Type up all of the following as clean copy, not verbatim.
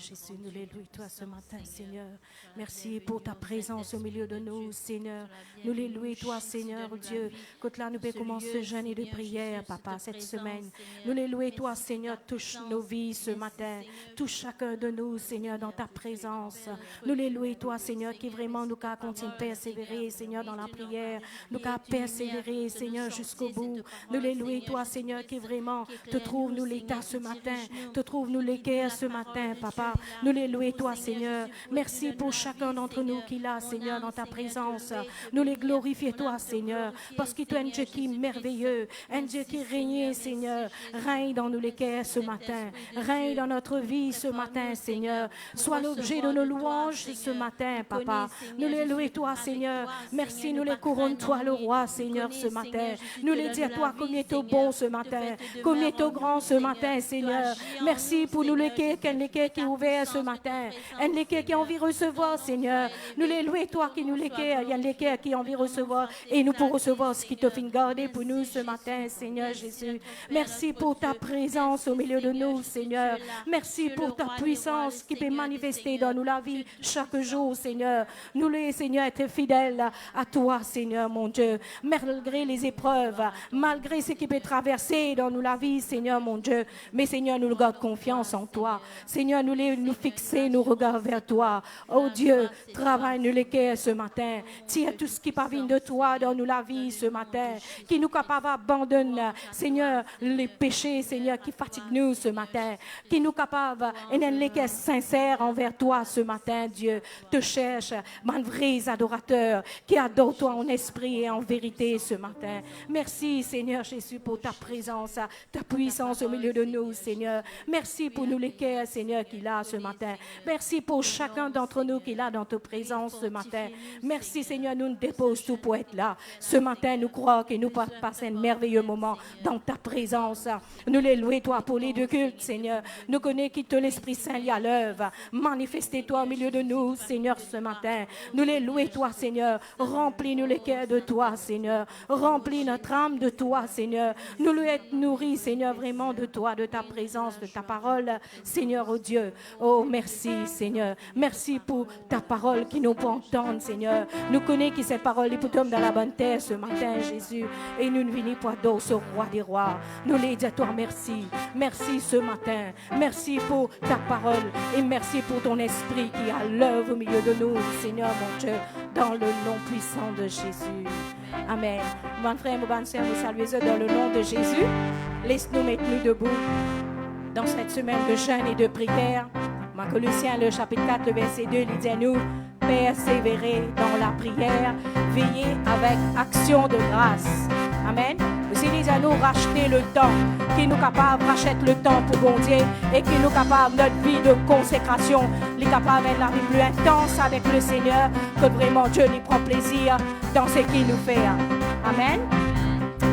Jésus, nous les louons toi ce matin, Seigneur. Merci pour ta présence au milieu de nous, Seigneur. Nous les louons toi, Seigneur Dieu. Que là, nous pouvons commencer ce jeûne de prière, Papa, cette semaine. Nous les louons toi, Seigneur. Touche nos vies ce matin. Touche chacun de nous, Seigneur, dans ta présence. Nous les louons toi, Seigneur, qui vraiment nous a continué à persévérer, Seigneur, dans la prière. Nous a persévérer, Seigneur, jusqu'au bout. Nous les louons toi, Seigneur, qui vraiment te trouve nous l'état ce matin. Te trouve nous l'équerre ce matin, Papa. Nous les louons toi, Seigneur. Merci pour chacun d'entre nous qui l'a, Seigneur, dans ta présence. Nous les glorifions toi, Seigneur, parce que tu es un Dieu qui est merveilleux, un Dieu qui règne, Seigneur. Règne dans nous l'équerre ce matin. Règne dans notre vie ce matin, Seigneur. Sois l'objet de nos louanges ce matin, Papa. Nous les louons toi, Seigneur. Merci, nous les couronnes toi, le roi, Seigneur, ce matin. Nous les disons toi combien tu es bon ce matin, combien tu es grand ce matin, Seigneur. Merci pour nous l'équerre, qui est ouvert ce matin. Un l'équerre qui a envie de recevoir, Seigneur. Nous les louons toi qui nous l'équerre. Il y a l'équerre qui a envie de recevoir et nous pour recevoir ce qui te fait garder pour nous ce matin, Seigneur Jésus. Merci pour ta présence au milieu de nous, Seigneur. Merci pour ta puissance qui peut manifester dans nous la vie chaque jour, Seigneur. Nous les, Seigneur, être fidèles à toi, Seigneur, mon Dieu. Malgré les épreuves, malgré ce qui peut traverser dans nous la vie, Seigneur, mon Dieu. Mais, Seigneur, nous gardons confiance en toi. Seigneur, nous fixer, nous regarder vers toi. Oh Dieu, travaille nous l'équerre ce matin. Tire tout ce qui parvient de toi dans nous la vie ce matin. Qui nous capable d'abandonner, Seigneur, les péchés, Seigneur, qui fatiguent nous ce matin. Qui nous capable et un l'équerre sincère envers toi ce matin, Dieu. Te cherche, man vrais adorateurs qui adorent toi en esprit et en vérité ce matin. Merci, Seigneur Jésus, pour ta présence, ta puissance au milieu de nous, Seigneur. Merci pour nous l'équerre, Seigneur, qu'il a ce matin. Merci pour chacun d'entre nous qu'il a dans ta présence ce matin. Merci, Seigneur, nous déposons tout pour être là. Ce matin, nous croyons que nous passons un merveilleux moment dans ta présence. Nous les louons, toi, pour les deux cultes, Seigneur. Nous connaissons que l'Esprit Saint y a l'œuvre. Manifestez-toi au milieu de nous, Seigneur, ce matin. Nous les louons, toi, Seigneur. Remplis-nous les cœurs de toi, Seigneur. Remplis notre âme de toi, Seigneur. Nous lui être nourris, Seigneur, vraiment de toi, de ta présence, de ta parole, Seigneur, oh Dieu. Oh, merci, Seigneur. Merci pour ta parole qui nous peut entendre, Seigneur. Nous connaissons que cette parole est pour tomber dans la bonne terre ce matin, Jésus. Et nous ne venons pas d'os au roi des rois. Nous les disons à toi merci. Merci ce matin. Merci pour ta parole. Et merci pour ton esprit qui a l'œuvre au milieu de nous, Seigneur, mon Dieu, dans le nom puissant de Jésus. Amen. Mon frère, mon bonne sœur, nous saluons dans le nom de Jésus. Laisse-nous mettre nous debout dans cette semaine de jeûne et de prière. Colossiens, le chapitre 4, le verset 2, il dit à nous, persévérer dans la prière, veiller avec action de grâce. Amen. Aussi, il dit à nous, racheter le temps, qui nous capable, rachète le temps pour bon Dieu, et qui nous capable, notre vie de consécration, il est capable d'être la vie plus intense avec le Seigneur, que vraiment Dieu lui prend plaisir dans ce qu'il nous fait. Amen.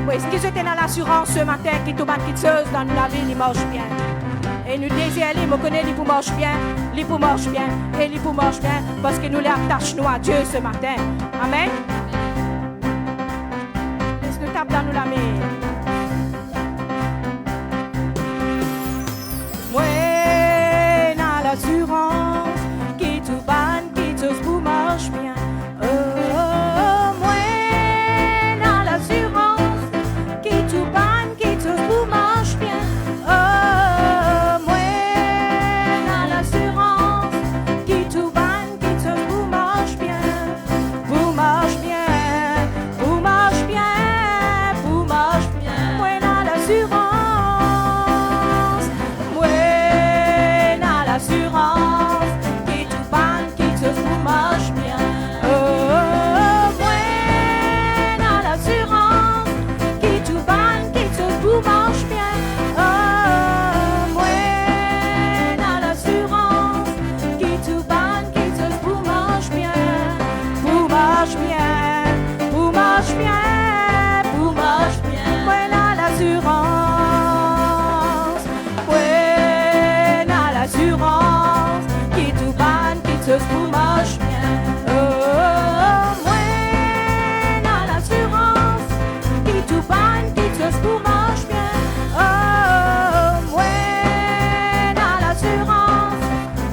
Oui, est-ce que j'étais dans l'assurance ce matin, qui tout bat quitteuse dans la vie, il marche bien. Et nous désirons, nous connaissons, il marche bien, il marche bien, et il marche bien, parce que nous les attachons à Dieu ce matin. Amen. Laisse-nous taper dans nous la main. Moi, dans l'assurance, qui tout ban, qui tout vous marche bien. Moi, dans l'assurance, qui tout ban, qui tout vous marche bien.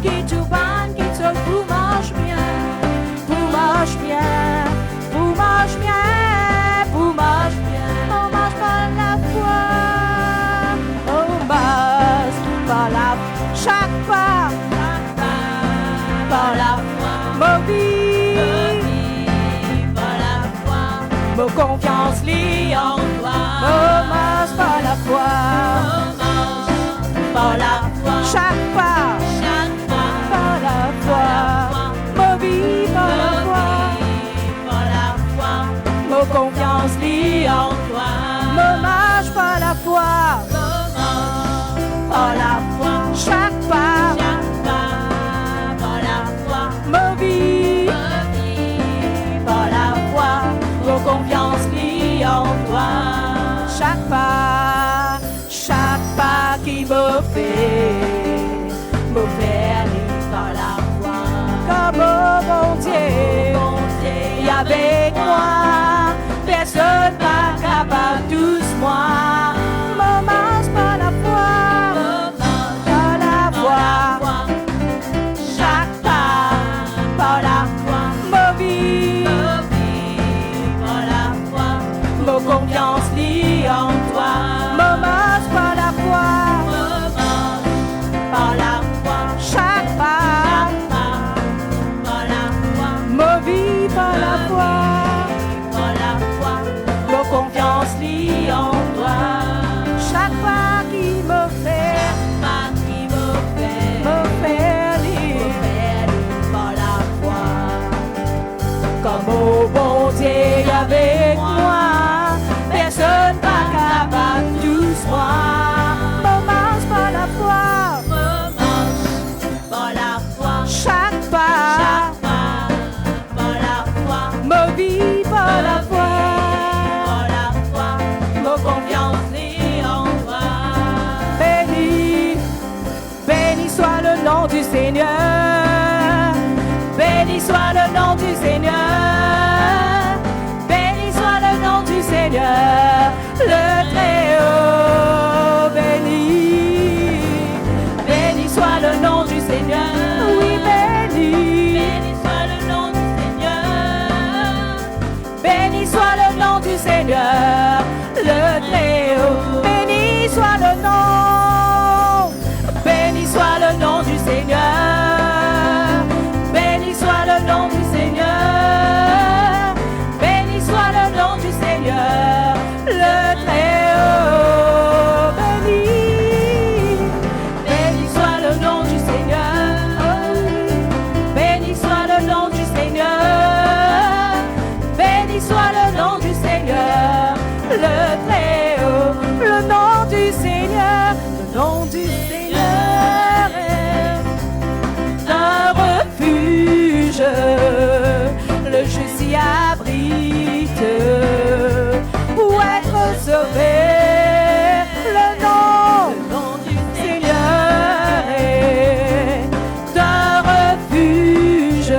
Qui foi, par la foi, ma vie, par la foi, ma confiance lie en toi, me marche par la foi, par la foi, chaque pas, par la foi, ma vie par la foi, ma confiance lie en toi, me marche par la foi, par la foi, chaque pas, par la foi, ma vie, par la foi, ma confiance lie en toi, chaque pas qui me fait aller par la foi, comme mon Dieu, et avec moi, personne n'est capable tous moi, me marche par la foi, par la foi, chaque pas, par la foi, ma vie, par la foi, ma confiance lie en toi, me marche par la foi, par la foi, chaque pas, par la foi, ma vie par la foi, par la foi, ma confiance lie en toi, chaque pas qui me fait lire par la foi, comme au bon Dieu avec moi, personne pas capable tous moi, me marche par la foi, par la foi, chaque pas, par la foi, ma vie par la foi, par la foi, ma confiance lie en toi. Béni, béni soit le nom du Seigneur, béni soit le nom du Seigneur, béni soit le nom du Seigneur, le Très-Haut, béni, béni soit le nom du Seigneur, oui béni, béni soit le nom du Seigneur, béni soit le nom du Seigneur, le Très-Haut, béni soit le nom, béni soit le nom du Seigneur, béni soit le nom du Seigneur, béni soit le nom du Seigneur, le Très-Haut, béni, béni soit le nom du Seigneur, béni soit le nom du Seigneur, béni soit le nom du Seigneur, le Très-Haut, le nom du Seigneur, le nom du Seigneur est un refuge, le juste s'y abrite pour être sauvé. Le nom du Seigneur est un refuge,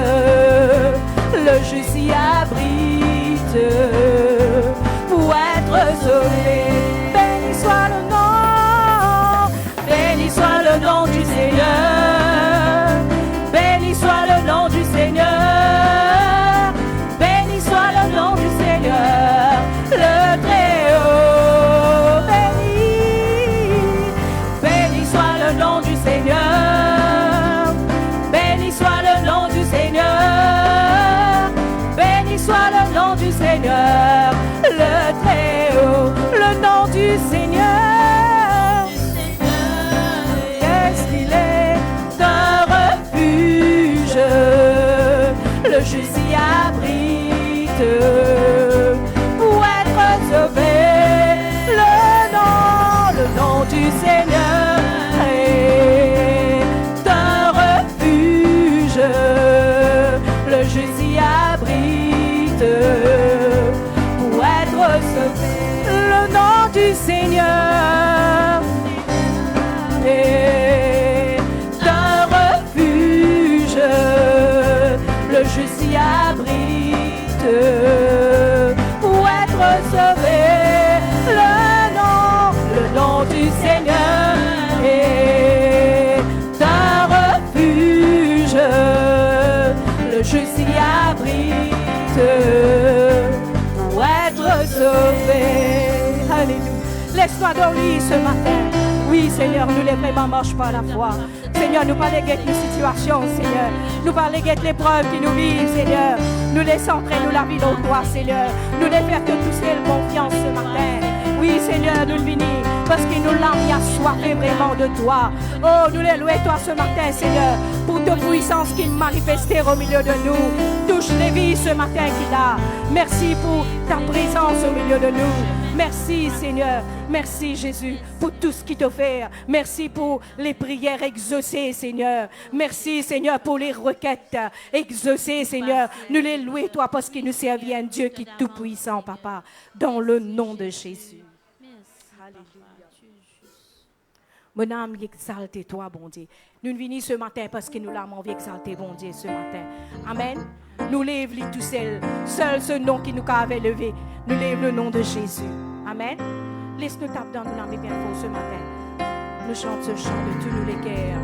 le juste s'y abrite pour être sauvé. Béni soit le nom, béni soit le nom du Seigneur, béni soit le nom du Seigneur, béni soit le nom du Seigneur, le Très-Haut, béni, béni soit le nom du Seigneur, béni soit le nom du Seigneur, béni soit le nom du Seigneur, le Très-Haut, le nom du Seigneur. Qu'est-ce qu'il est un refuge, le juste s'y abrite pour être sauvé. Le nom du Seigneur est un refuge, le juste s'y abrite pour être sauvé. Le nom du Seigneur est un refuge, le juste s'y abrite pour être sauvé. Le nom du Seigneur est un refuge, le juste s'y abrite pour être sauvé. Alléluia. Laisse-toi dormir ce matin. Oui, Seigneur, nous les vraiment marche par la foi. Seigneur, nous parlons de les situations, Seigneur. Nous parlons de l'épreuve qui nous vivent, Seigneur. Nous laissons entrer nous la vie dans toi, Seigneur. Nous les faire que tous celles confiance ce matin. Oui, Seigneur, nous venons parce que nous l'avons assoiffé vraiment de toi. Oh, nous les louons toi ce matin, Seigneur, pour ta puissance qui manifestée au milieu de nous. Touche les vies ce matin qu'il a. Merci pour ta présence au milieu de nous. Merci, Seigneur. Merci, Jésus, pour tout ce qu'il t'a fait. Merci pour les prières exaucées, Seigneur. Merci, Seigneur, pour les requêtes exaucées, Seigneur. Nous les louons, toi, parce qu'il nous servit un Dieu qui est tout-puissant, Papa, dans le nom de Jésus. Mon âme exalte toi, bon Dieu. Nous venons ce matin parce que nous l'avons envie d'exalter, bon Dieu, ce matin. Amen. Nous lève tout seul. Seul ce nom qui nous avait levé. Nous lève le nom de Jésus. Amen. Laisse-nous taper dans nos âmes bien fort ce matin. Nous chantons ce chant de tous nous les cœurs.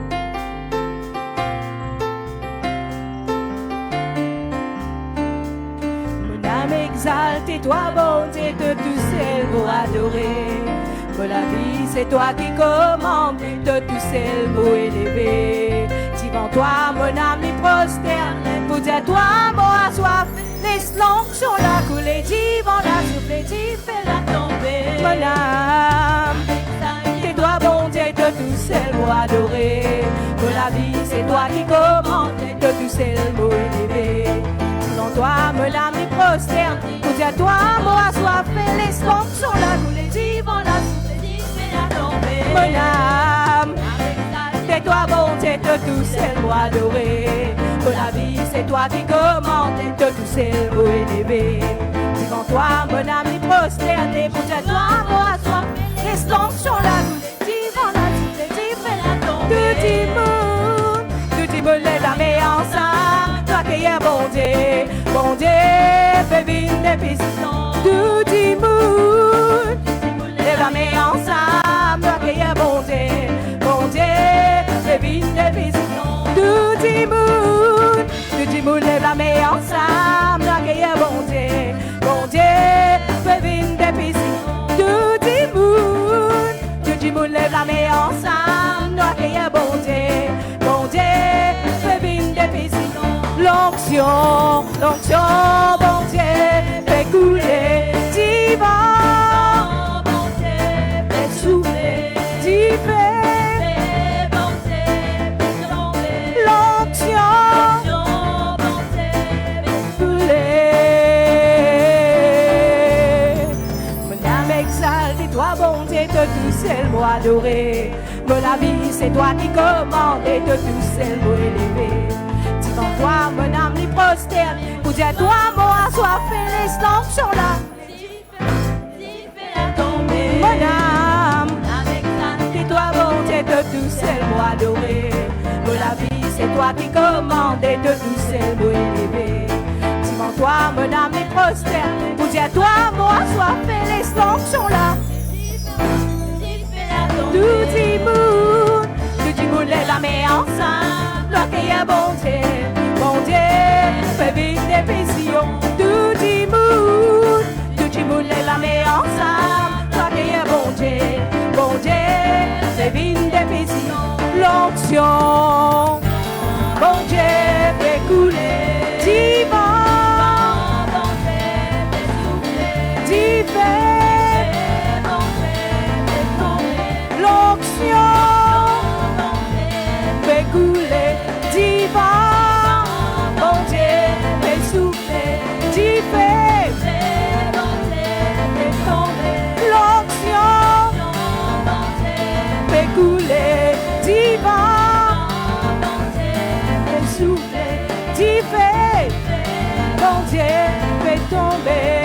Mon âme exalte toi, bon Dieu, de tout seul pour adorer. Que la vie, c'est toi qui commandes, de tout seul pour élever. Devant toi, mon âme y prosterne, pour dire toi, mon soif. Laisse l'onction la couler, devant la souffler, tu fais la tomber. Mon âme, c'est toi, bon Dieu, de tout seul pour adorer. Que la vie, c'est toi qui commandes, de tout seul pour élever. Devant toi, mon âme y prosterne, pour dire toi, mon soif. Laisse l'onction la couler, devant la souffler. Mon âme, c'est toi, bon Dieu, de tout seul pour adorer. Que la vie, c'est toi qui commandes, de tout seul pour élever. Devant toi, mon âme, est prosternée, pour dire toi, moi, soif. Laisse l'onction la couler, devant la souffle, tu fais la tomber. Tout le monde lève la main ensemble, toi qui es bon Dieu, fais vivre des pistons. Tout le monde lève la main ensemble, toi qui es bon Dieu, fais vivre des pistons. Tout le monde lève la main ensemble, toi qui es bon Dieu, fais vivre des pistons. Tout le monde lève la main ensemble, toi qui es bon Dieu, fais vivre des pistons. L'onction, bon Dieu, fait couler, divin, bon Dieu, fait souffler, divin, bon Dieu, fait tomber. L'onction, bon Dieu, fait couler. Mon âme exalte, toi, bon Dieu, de tout seul pour adorer. Mais la vie, c'est toi qui commandes, et de tout seul pour élever. Devant toi, mon âme les prosterne, pour dire toi, moi, soif, et laisse l'onction là. Mon âme, c'est toi, bon Dieu, de tout seul pour adorer. Mais la vie, c'est toi qui commandes, et de tout seul pour élever. Devant toi, mon âme les prosterne, pour dire toi, moi, soif, et laisse l'onction là. Tout le monde lève la main ensemble, toi qui es bon Dieu, fais vivre des visions. Tout le monde lève la main ensemble, toi qui es bon Dieu, fais vivre des visions. L'onction, bon Dieu, fait couler, divin, bon Dieu, fait souffler, divin. L'onction, fait couler, divin, bon Dieu, fait souffler, divin, fait tomber. L'onction, fait couler, divin, fait souffler, divin, bon Dieu, fait tomber.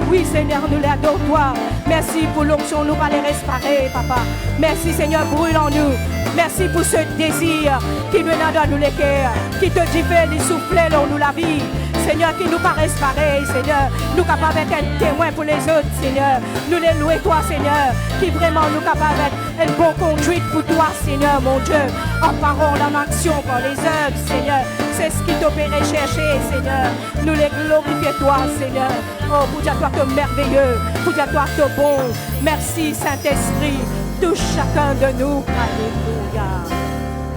Oui, Seigneur, nous l'adorons toi. Merci pour l'onction, nous va les respirer, Papa. Merci, Seigneur, brûle en nous. Merci pour ce désir qui nous donne nous les cœurs, qui te dit de souffler dans nous la vie. Seigneur, qui nous paraît pareil, Seigneur. Nous capables d'être un témoin pour les autres, Seigneur. Nous les louons, toi, Seigneur, qui vraiment nous capables d'être un bon conduite pour toi, Seigneur, mon Dieu. En parole, en action, par les œuvres, Seigneur. C'est ce qui t'opérait chercher, Seigneur. Nous les glorifions, toi, Seigneur. Oh, pour dire toi que merveilleux, pour dire toi que bon. Merci, Saint-Esprit. Touche chacun de nous. Alléluia.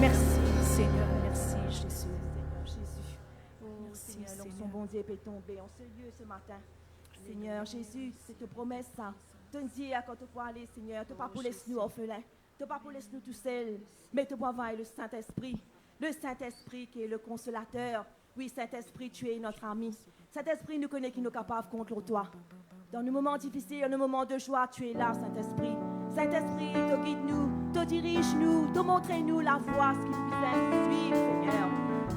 Merci, Seigneur. Merci, Jésus. Jésus. Oh, Seigneur, l'onction bon Dieu peut tomber en ce lieu ce matin. Seigneur Jésus, cette promesse, te dire quand tu peux aller, Seigneur, tu ne pas pour laisser nous orphelins, tu ne pas pour laisser nous tout seuls, mais tu peux avoir le Saint-Esprit qui est le consolateur. Oui, Saint-Esprit, tu es notre ami. Saint-Esprit nous connaît qui nous est capable contre toi. Dans nos moments difficiles, dans nos moments de joie, tu es là, Saint-Esprit. Saint-Esprit, te guide-nous, te dirige-nous, te montre-nous la voie, ce qui nous fait suivre, Seigneur.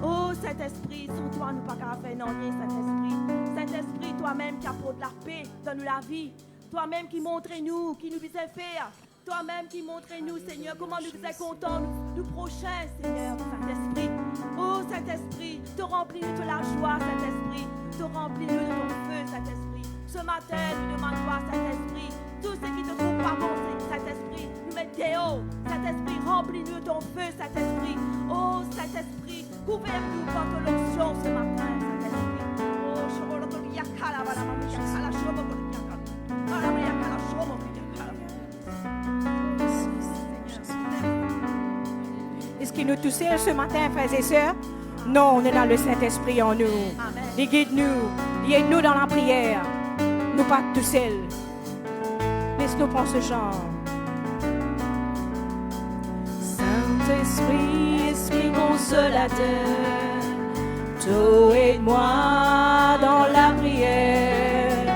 Oh, Saint-Esprit, sans toi, nous ne pouvons pas faire non rien, Saint-Esprit. Saint-Esprit, toi-même qui apporte la paix dans nous la vie. Toi-même qui montre-nous, qui nous faisait faire. Toi-même qui montre-nous, Seigneur, comment nous faisons contents, nous prochains, Seigneur, Saint-Esprit. Oh, Saint-Esprit, te remplis-nous de la joie, Saint-Esprit. Te remplis-nous de ton feu, Saint-Esprit. Ce matin, nous demandons à Saint-Esprit, tout ce qui te trouve pas bon, Saint-Esprit, nous mettons dehors. Saint-Esprit, remplis-nous de ton feu, Saint-Esprit. Oh, Saint-Esprit, couvre-nous par ton onction ce matin, Saint-Esprit. Oh, est-ce qu'il nous touche ce matin, frères et sœurs? Non, on est dans le Saint-Esprit en nous. Il guide-nous, il aide-nous dans la prière. Nous pas tout seuls. Laisse-nous prendre ce chant. Saint-Esprit, Esprit consolateur, toi aide-moi dans la prière.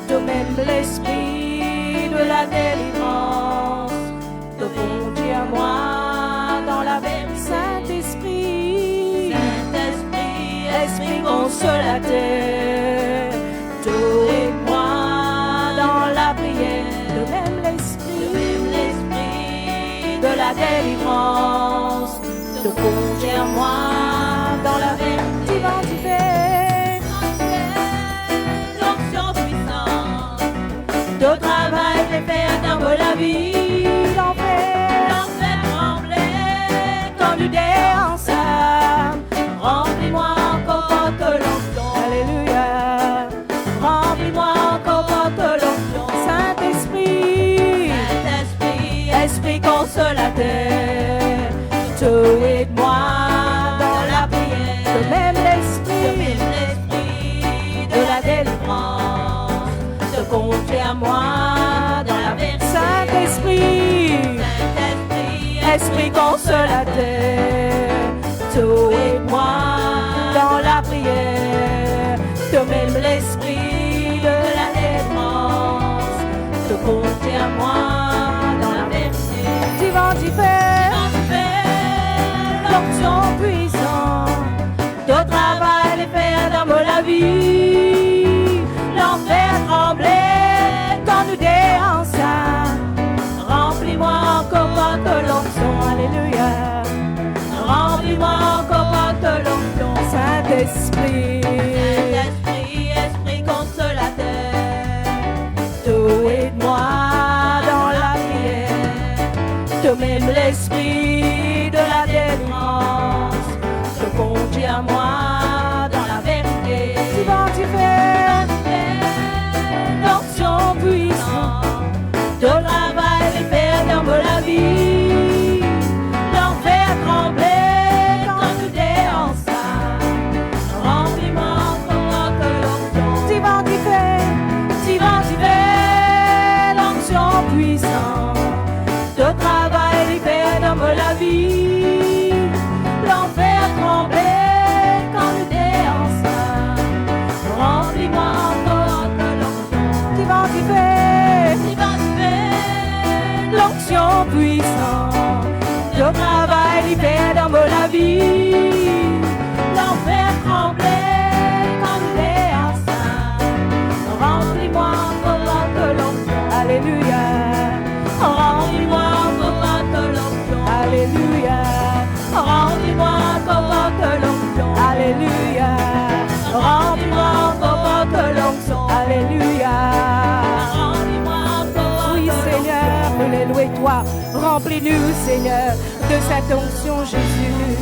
Toi-même l'Esprit de la délivrance, te conduis à moi dans la vérité. Saint-Esprit, Saint-Esprit, Esprit consolateur, toi aide-moi dans la prière. Toi-même l'Esprit de la délivrance, te conduis à moi dans la vérité. L'onction puissante, de travail les faire dans la vie. L'enfer trembler quand nous ensemble. Remplis-moi encore porte l'onction. Alléluia. Remplis-moi encore porte l'onction. Saint-Esprit, Saint-Esprit, Esprit consolateur, te aide-moi dans la prière. De même l'Esprit de la délivrance, te conduis à moi dans la vérité. Saint-Esprit, Saint-Esprit, Esprit consolateur, te aide-moi dans la prière. De même l'Esprit de la délivrance, te conduis à moi dans la vérité. Divin l'onction puissante, de travail les faire dans la vie. L'enfer tremblait quand nous ensemble. Remplis-moi encore porte l'onction, alléluia. Remplis-moi encore porte l'onction. Saint-Esprit, Saint-Esprit, Esprit consolateur, te aide-moi dans la prière. De même l'Esprit de la délivrance, te conduis à moi dans la vérité. Tu fais l'onction puissante, de travail les faire dans la vie. L'enfer tremblait quand nous ensemble. Remplis-moi encore que l'onction. Tu fais l'onction puissante, de travail les faire dans la vie. L'enfer tremblait quand nous ensemble. Remplis-moi encore que l'onction. Tu fais l'onction puissante, de travail libère dans la vie. L'enfer tremblait quand nous ensemble. Remplis-moi encore que l'onction. Alléluia. Remplis-moi encore que l'onction. Alléluia. Remplis-moi encore que l'onction. Alléluia. Remplis-moi encore que l'onction. Alléluia. Remplis-moi encore. Oui, Seigneur, nous les louons toi. Remplis-nous, Seigneur, de cette onction, Jésus.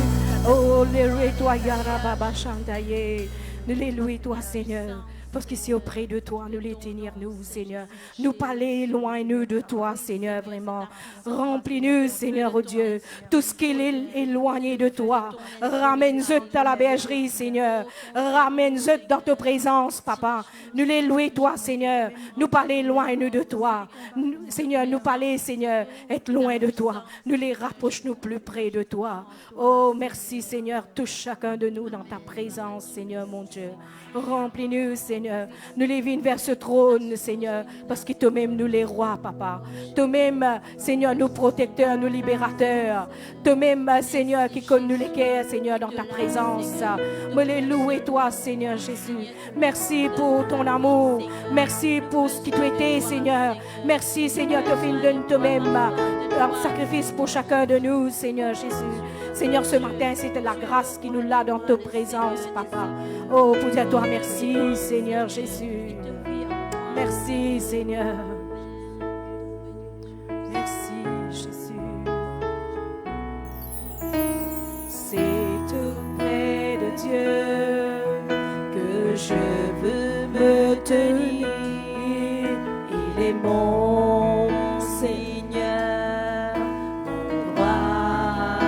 Oh, les louons toi, Yarababa Chantaye. Nous les louons toi, Seigneur. Parce qu'ici auprès de toi, nous les tenir, nous, Seigneur. Nous parler loin, nous, de toi, Seigneur, vraiment. Remplis-nous, Seigneur, oh Dieu. Tout ce qui est éloigné de toi, ramène-le à la bergerie, Seigneur. Ramène-le dans ta présence, Papa. Nous les louer, toi, Seigneur. Nous parler loin, nous, de toi. Seigneur, nous parler, Seigneur, être loin de toi. Nous les rapproche, nous plus près de toi. Oh, merci, Seigneur. Touche chacun de nous dans ta présence, Seigneur, mon Dieu. Remplis-nous, Seigneur. Nous les vînes vers ce trône, Seigneur, parce que toi-même, nous les rois, Papa. Toi-même, Seigneur, nous protecteurs, nous libérateurs. Toi-même, Seigneur, qui connaît nous les cœurs, Seigneur, dans ta présence. Me les louer, toi, Seigneur Jésus. Merci pour ton amour. Merci pour ce qui tu étais, Seigneur. Merci, Seigneur, que tu donnes toi-même un sacrifice pour chacun de nous, Seigneur Jésus. Seigneur, ce matin, c'était la grâce qui nous l'a dans ta présence, Papa. Oh, pour dire à toi merci, Seigneur Jésus. Merci, Seigneur. Merci, Jésus. C'est auprès de Dieu que je veux me tenir. Il est mon Seigneur, mon roi.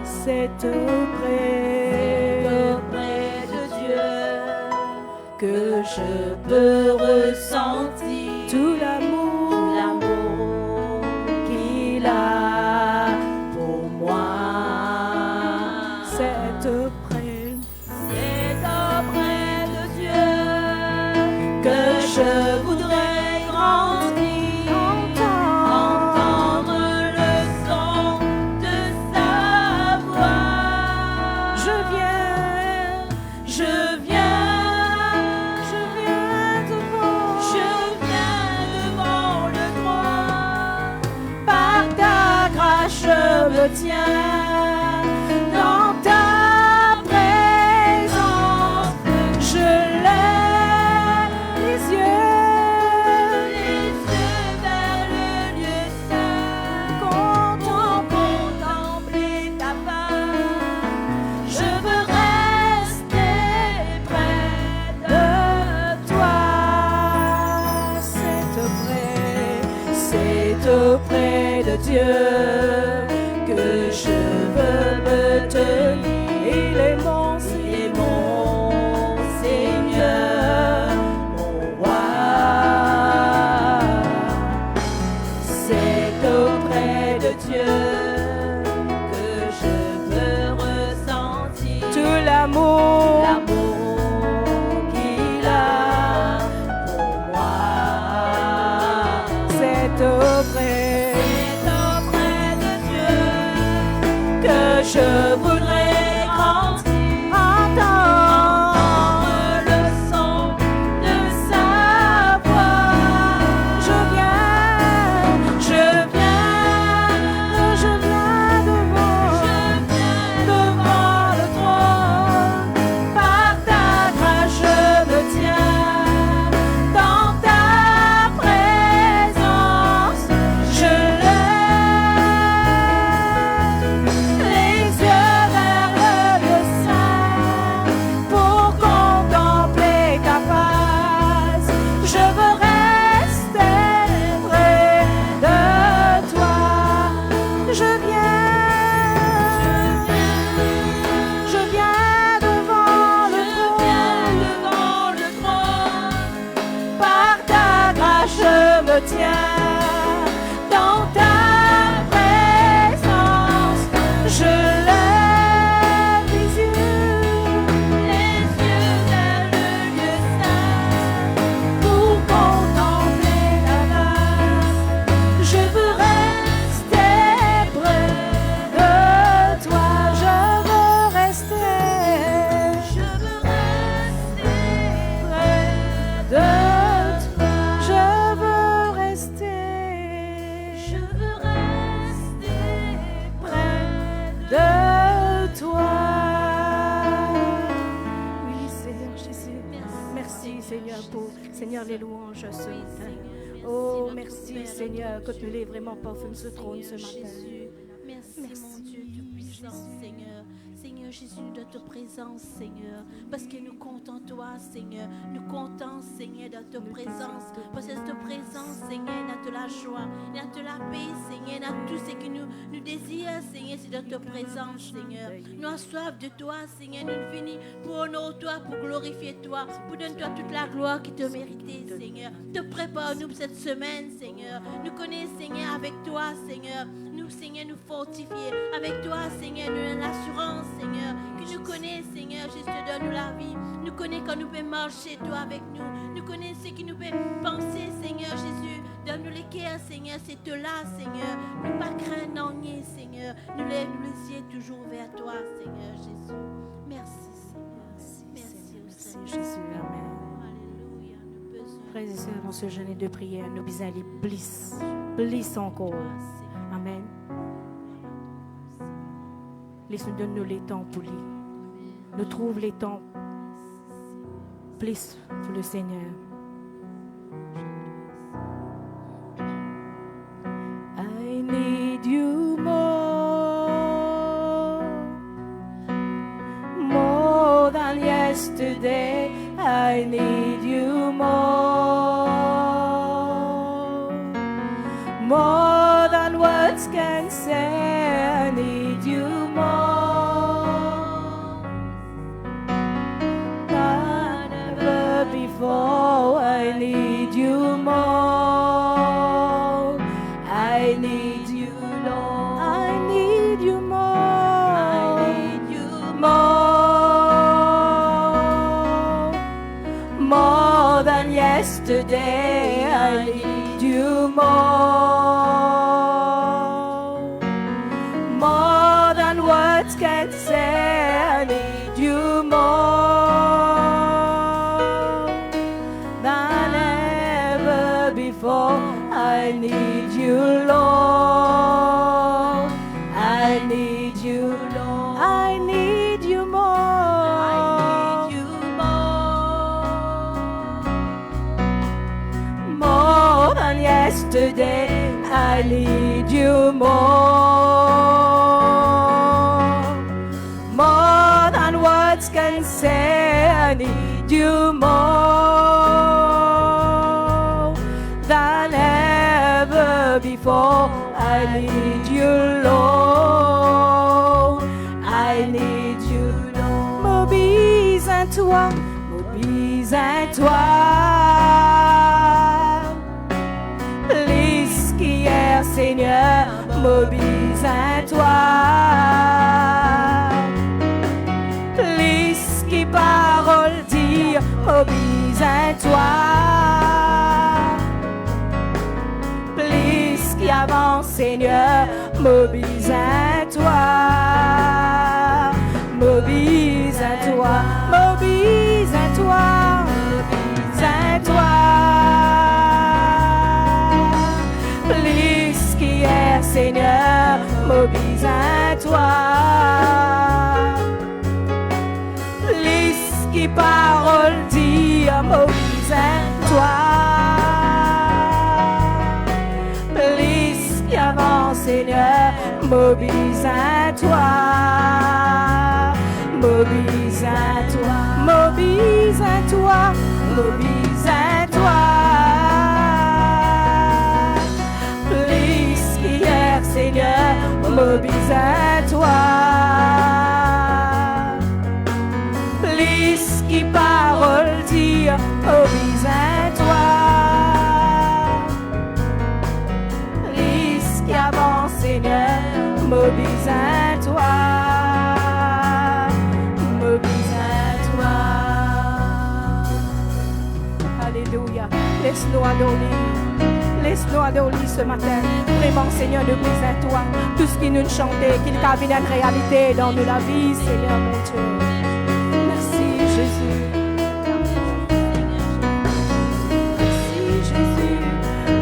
C'est auprès de Dieu que je peux ressentir tout l'amour qu'il a pour moi. C'est auprès de Dieu que je voudrais grandir, entendre le son de sa voix. Je viens devant le trône. Par ta grâce, je me tiens dans ta présence. Je lève les yeux vers le lieu saint. Contempler ta face. Je veux rester près de toi. C'est auprès de Dieu que je veux me tenir. Il est mon Seigneur, mon roi. C'est auprès de Dieu que je veux ressentir tout l'amour qu'il a pour moi. C'est auprès de Dieu que je voudrais grandir, entendre le son de sa voix. Je viens devant le trône. Par ta grâce, je me tiens dans ta présence. Je lève les yeux vers le lieu saint pour contempler ta face. Je veux rester près de toi. Je viens devant le trône. Par ta grâce, je me tiens dans ta présence. Je lève les yeux vers le lieu saint pour contempler ta face. Je veux rester près de toi. Je veux rester près de toi. Je veux rester près de toi. Oui, Seigneur Jésus. Merci, Seigneur, pour Seigneur les louanges ce matin. Oh, merci, Seigneur, que tu l'aies vraiment parfumé ce trône ce matin. Merci, mon Dieu Tout-Puissant, Seigneur. Seigneur, Seigneur Jésus, notre présence, Seigneur, parce que nous comptons en toi, Seigneur. Nous comptons, Seigneur, dans ta présence, parce que ta présence, Seigneur, dans la joie, dans la paix, Seigneur, dans tout ce que nous désirons, Seigneur, c'est dans ta présence, Seigneur. Nous avons soif de toi, Seigneur, nous venons pour honorer toi, pour glorifier toi, pour donner toi toute la gloire qui te mérite, Seigneur. Te prépare-nous pour cette semaine, Seigneur. Nous connaissons, Seigneur, avec toi, Seigneur. Nous, Seigneur, nous fortifier. Avec toi, Seigneur, nous avons l'assurance, Seigneur, que nous connaissons, Seigneur, juste donne-nous la vie. Nous connaissons quand nous pouvons marcher, toi, avec nous. Nous connaissons ce que nous pouvons penser, Seigneur Jésus. Donne-nous les cœurs, Seigneur, c'est là, Seigneur. Ne pas craindre, non, Seigneur. Nous lève les yeux toujours vers toi, Seigneur Jésus. Merci, Seigneur. Merci, Jésus. Amen. Alléluia. Nous besoin. Frères et sœurs, dans ce jeûne de prière, nous besoin aller blisse encore. Amen. Laisse-nous donner les temps pour lui. Nous trouve les temps plus pour le Seigneur. I need you more than yesterday. I need you more than words can say. I need you more than ever before. I need you more. I need you, Lord. I need you more. I need you more than yesterday. I need you more than words can say. I need you more than ever before. I need you, Lord. I need you, Lord. I need you more. I need you more than yesterday. I need you more than words can say. I need you more than ever before. I need you, Lord. I need you, Lord. M'obéis à toi, m'obéis à toi. Plus qu'hier, Seigneur, m'obéis à toi. Plus qui parole dire, m'obéis à toi. Plus qui avance, Seigneur, m'obéis à toi. M'obéis à toi, m'obéis à toi, m'obéis à toi. Plus qu'hier, Seigneur, m'obéis à toi. Plus qui parole dit, m'obéis à toi. Plus qui avance, Seigneur, m'obéis à toi. M'obéis à toi, m'obéis à toi, m'obéis à toi. Plus qu'hier, Seigneur, m'obéis à toi. Plus qui parole dire, m'obéis à toi. Plus qui avance, Seigneur, m'obéis à toi. M'obéis à toi. Alléluia. Laisse-nous adorer. Laisse-nous adorer ce matin. Vraiment, Seigneur, nous brise à toi. Tout ce qui nous chantait, qu'il cabine en réalité dans nous la vie, Seigneur, mon Dieu. Merci, Jésus. Merci, Jésus.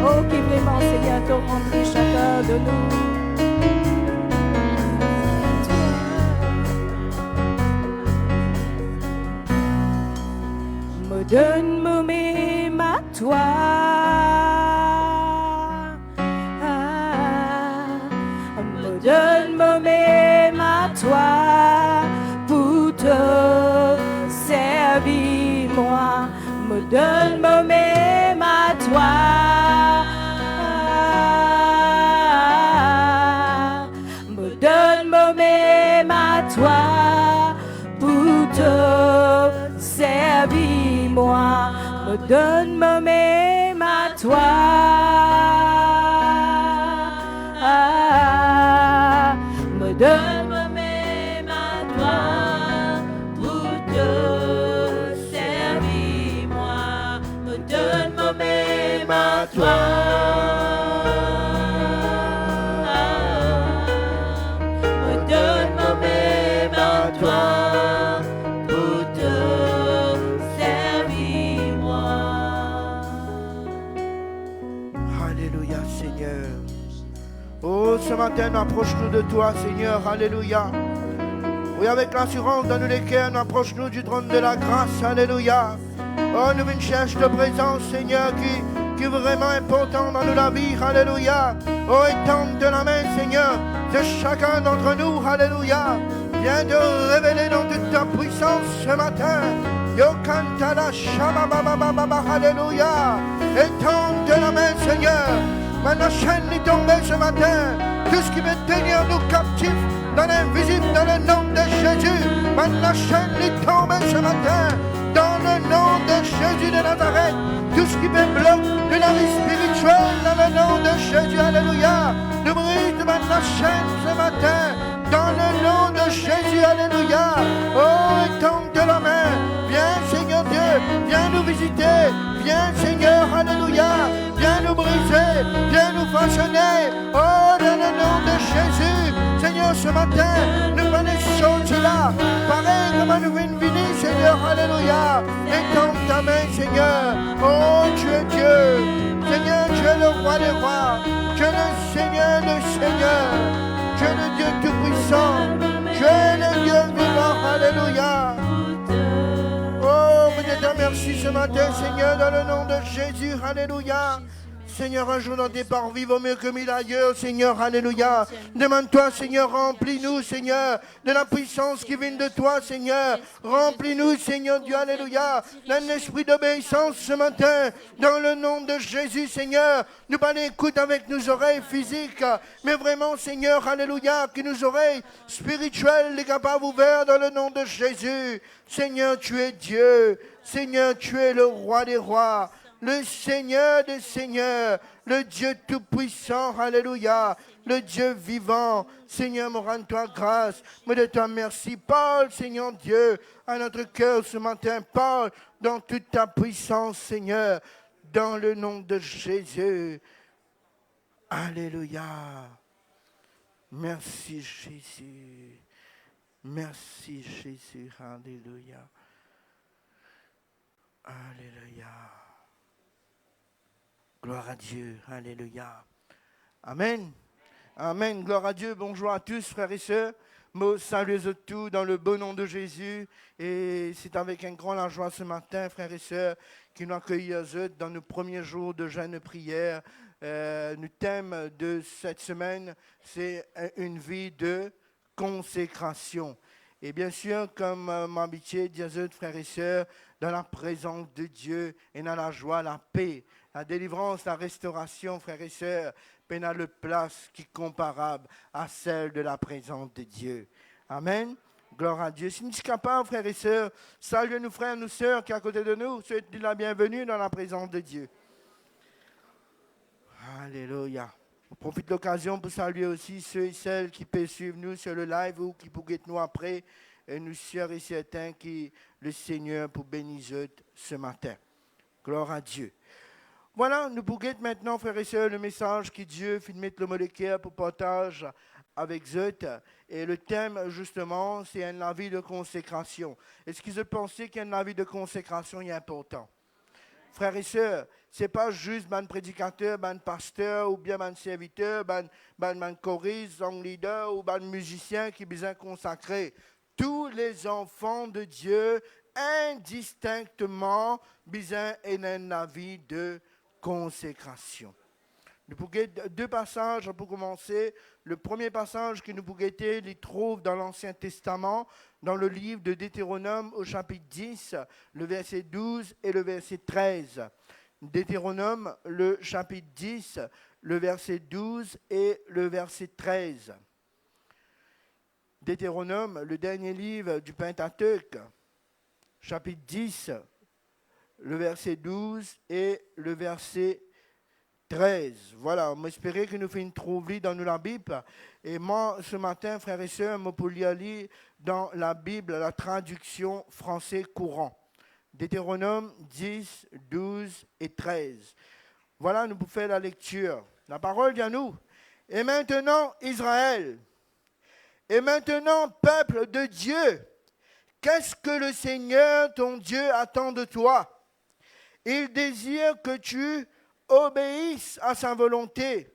Oh, qui vraiment, Seigneur, te remplit chacun de nous. Me donne moi-même à toi. Me donne moi-même à toi. donne moi-même à toi. Me donne moi-même à toi pour te servir moi. Me donne moi-même à toi. Me donne moi-même à toi pour te servir moi. Me donne moi-même à toi. Me donne moi-même à toi pour te servir moi. Alléluia, Seigneur. Oh, ce matin, approche-nous de toi, Seigneur. Alléluia. Oui, avec l'assurance dans les cœurs, approche-nous du trône de la grâce. Alléluia. Oh, nous venons chercher ta présence, Seigneur, qui est vraiment important dans la vie. Alléluia. Oh, étends de la main, Seigneur, de chacun d'entre nous. Alléluia. Viens de révéler dans toute ta puissance ce matin. Yo cantala shabababababa. Alléluia. Étends de la main, Seigneur. Maintenant, chaîne est tombée ce matin. Tout ce qui veut tenir nous captifs dans l'invisible, dans le nom de Jésus. Maintenant, la chaîne est tombée ce matin. Dans le nom de Jésus de Nazareth. Tout ce qui me bloque de la vie spirituelle, dans le nom de Jésus. Alléluia. Nous brise maintenant la chaîne ce matin. Dans le nom de Jésus. Alléluia. Oh, étends de la main. Viens, Seigneur Dieu. Viens nous visiter. Viens, Seigneur. Alléluia. Viens nous briser. Viens nous façonner. Oh, dans le nom de Jésus. Seigneur, ce matin, nous venons sortir là. Pareil comme nous venons venir, Seigneur. Alléluia. Étends ta main, Seigneur. Oh, tu es Dieu. Seigneur, tu es le roi des rois. Tu es le Seigneur des seigneurs. Tu es le Dieu tout-puissant. Tu es le Dieu vivant. Alléluia. Oh, je te remercie ce matin, Seigneur, dans le nom de Jésus. Alléluia. Seigneur, un jour dans tes parvis vaut mieux que 1000 ailleurs, Seigneur, alléluia. Demande-toi, Seigneur, remplis-nous, Seigneur, de la puissance qui vient de toi, Seigneur. Remplis-nous, Seigneur Dieu, alléluia, d'un esprit d'obéissance ce matin, dans le nom de Jésus, Seigneur. Nous pas l'écoute avec nos oreilles physiques, mais vraiment, Seigneur, alléluia, que nos oreilles spirituelles les capables ouvertes dans le nom de Jésus. Seigneur, tu es Dieu. Seigneur, tu es le roi des rois. Le Seigneur des seigneurs, le Dieu tout-puissant, alléluia, le Dieu vivant. Seigneur, me rends-toi grâce, me de toi merci. Parle, Seigneur Dieu, à notre cœur ce matin. Parle dans toute ta puissance, Seigneur, dans le nom de Jésus. Alléluia. Merci Jésus. Merci Jésus. Alléluia. Alléluia. Gloire à Dieu. Alléluia. Amen. Amen. Gloire à Dieu. Bonjour à tous, frères et sœurs. Moi, saluez tous dans le beau nom de Jésus. Et c'est avec un grand joie ce matin, frères et sœurs, que nous accueillons dans nos premiers jours de jeûne et prière. Le thème de cette semaine, c'est une vie de consécration. Et bien sûr, comme m'habitué, disait frères et sœurs, dans la présence de Dieu et dans la joie, la paix, la délivrance, la restauration, frères et sœurs, n'a le place qui est comparable à celle de la présence de Dieu. Amen. Gloire à Dieu. Si nous sommes capables, frères et sœurs, saluez nos frères et nos sœurs qui sont à côté de nous, souhaitez la bienvenue dans la présence de Dieu. Alléluia. On profite de l'occasion pour saluer aussi ceux et celles qui peuvent suivre nous sur le live ou qui pourraient être nous après. Et nous sommes et certains qui le Seigneur pour bénir ce matin. Gloire à Dieu. Voilà, nous pourrons maintenant, frères et sœurs, le message que Dieu fait de mettre le molécule pour partage avec Zut. Et le thème, justement, c'est un vie de consécration. Est-ce que vous pensez qu'un vie de consécration est important? Frères et sœurs, ce n'est pas juste un prédicateur, un pasteur, ou bien un serviteur, un choriste, un leader, ou un musicien qui est besoin consacré. Tous les enfants de Dieu, indistinctement, besoin d'un vie de consécration. Nous pourrons deux passages pour commencer. Le premier passage que nous pouvons guetter, il trouve dans l'Ancien Testament, dans le livre de Deutéronome au chapitre 10, le verset 12 et le verset 13. Deutéronome, le chapitre 10, le verset 12 et le verset 13. Deutéronome, le dernier livre du Pentateuque, chapitre 10, le verset 12 et le verset 13. Voilà, on espérait que nous fassions une trouverie dans la Bible. Et moi, ce matin, frères et sœurs, je peux lire dans la Bible la traduction français courant. Deutéronome 10, 12 et 13. Voilà, nous pouvons faire la lecture. La parole dit à nous. Et maintenant, Israël, et maintenant, peuple de Dieu, qu'est-ce que le Seigneur, ton Dieu, attend de toi? Il désire que tu obéisses à sa volonté,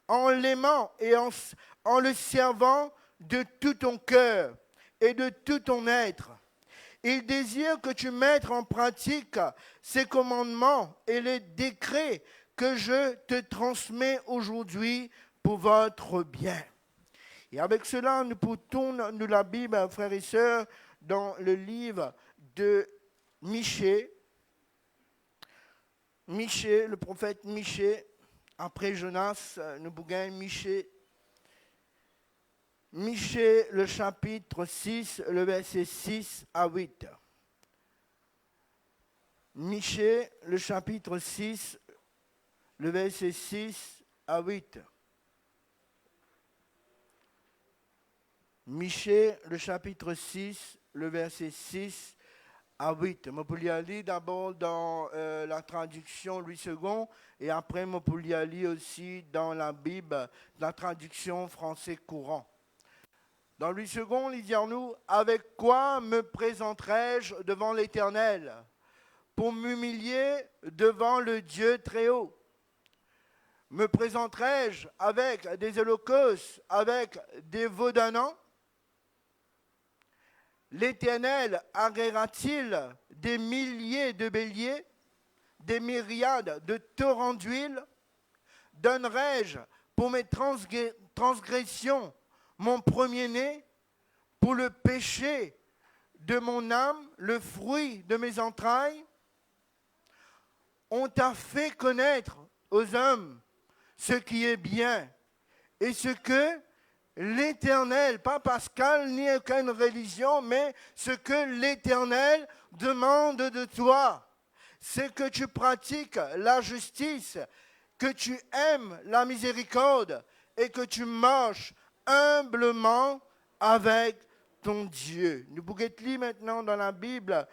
en l'aimant et en le servant de tout ton cœur et de tout ton être. Il désire que tu mettes en pratique ses commandements et les décrets que je te transmets aujourd'hui pour votre bien. Et avec cela, nous tournons la Bible, frères et sœurs, dans le livre de Michée. Michée, le prophète Michée, après Jonas, nous bougains Michée. Michée, le chapitre 6, le verset 6 à 8. Michée, le chapitre 6, le verset 6 à 8. Michée, le chapitre 6, le verset 6 à 8. Je peux lire d'abord dans la traduction Louis II et après je peux lire aussi dans la Bible, la traduction français courant. Dans Louis II, il dit à nous, « Avec quoi me présenterai-je devant l'Éternel pour m'humilier devant le Dieu très haut? Me présenterai-je avec des holocaustes, avec des veaux d'un an? L'Éternel agréera-t-il des milliers de béliers, des myriades de torrents d'huile? Donnerai-je pour mes transgressions mon premier-né, pour le péché de mon âme, le fruit de mes entrailles? On t'a fait connaître aux hommes ce qui est bien et ce que l'Éternel, pas Pascal ni aucune religion, mais ce que l'Éternel demande de toi, c'est que tu pratiques la justice, que tu aimes la miséricorde et que tu marches humblement avec ton Dieu. Nous pouvons lire maintenant dans la Bible,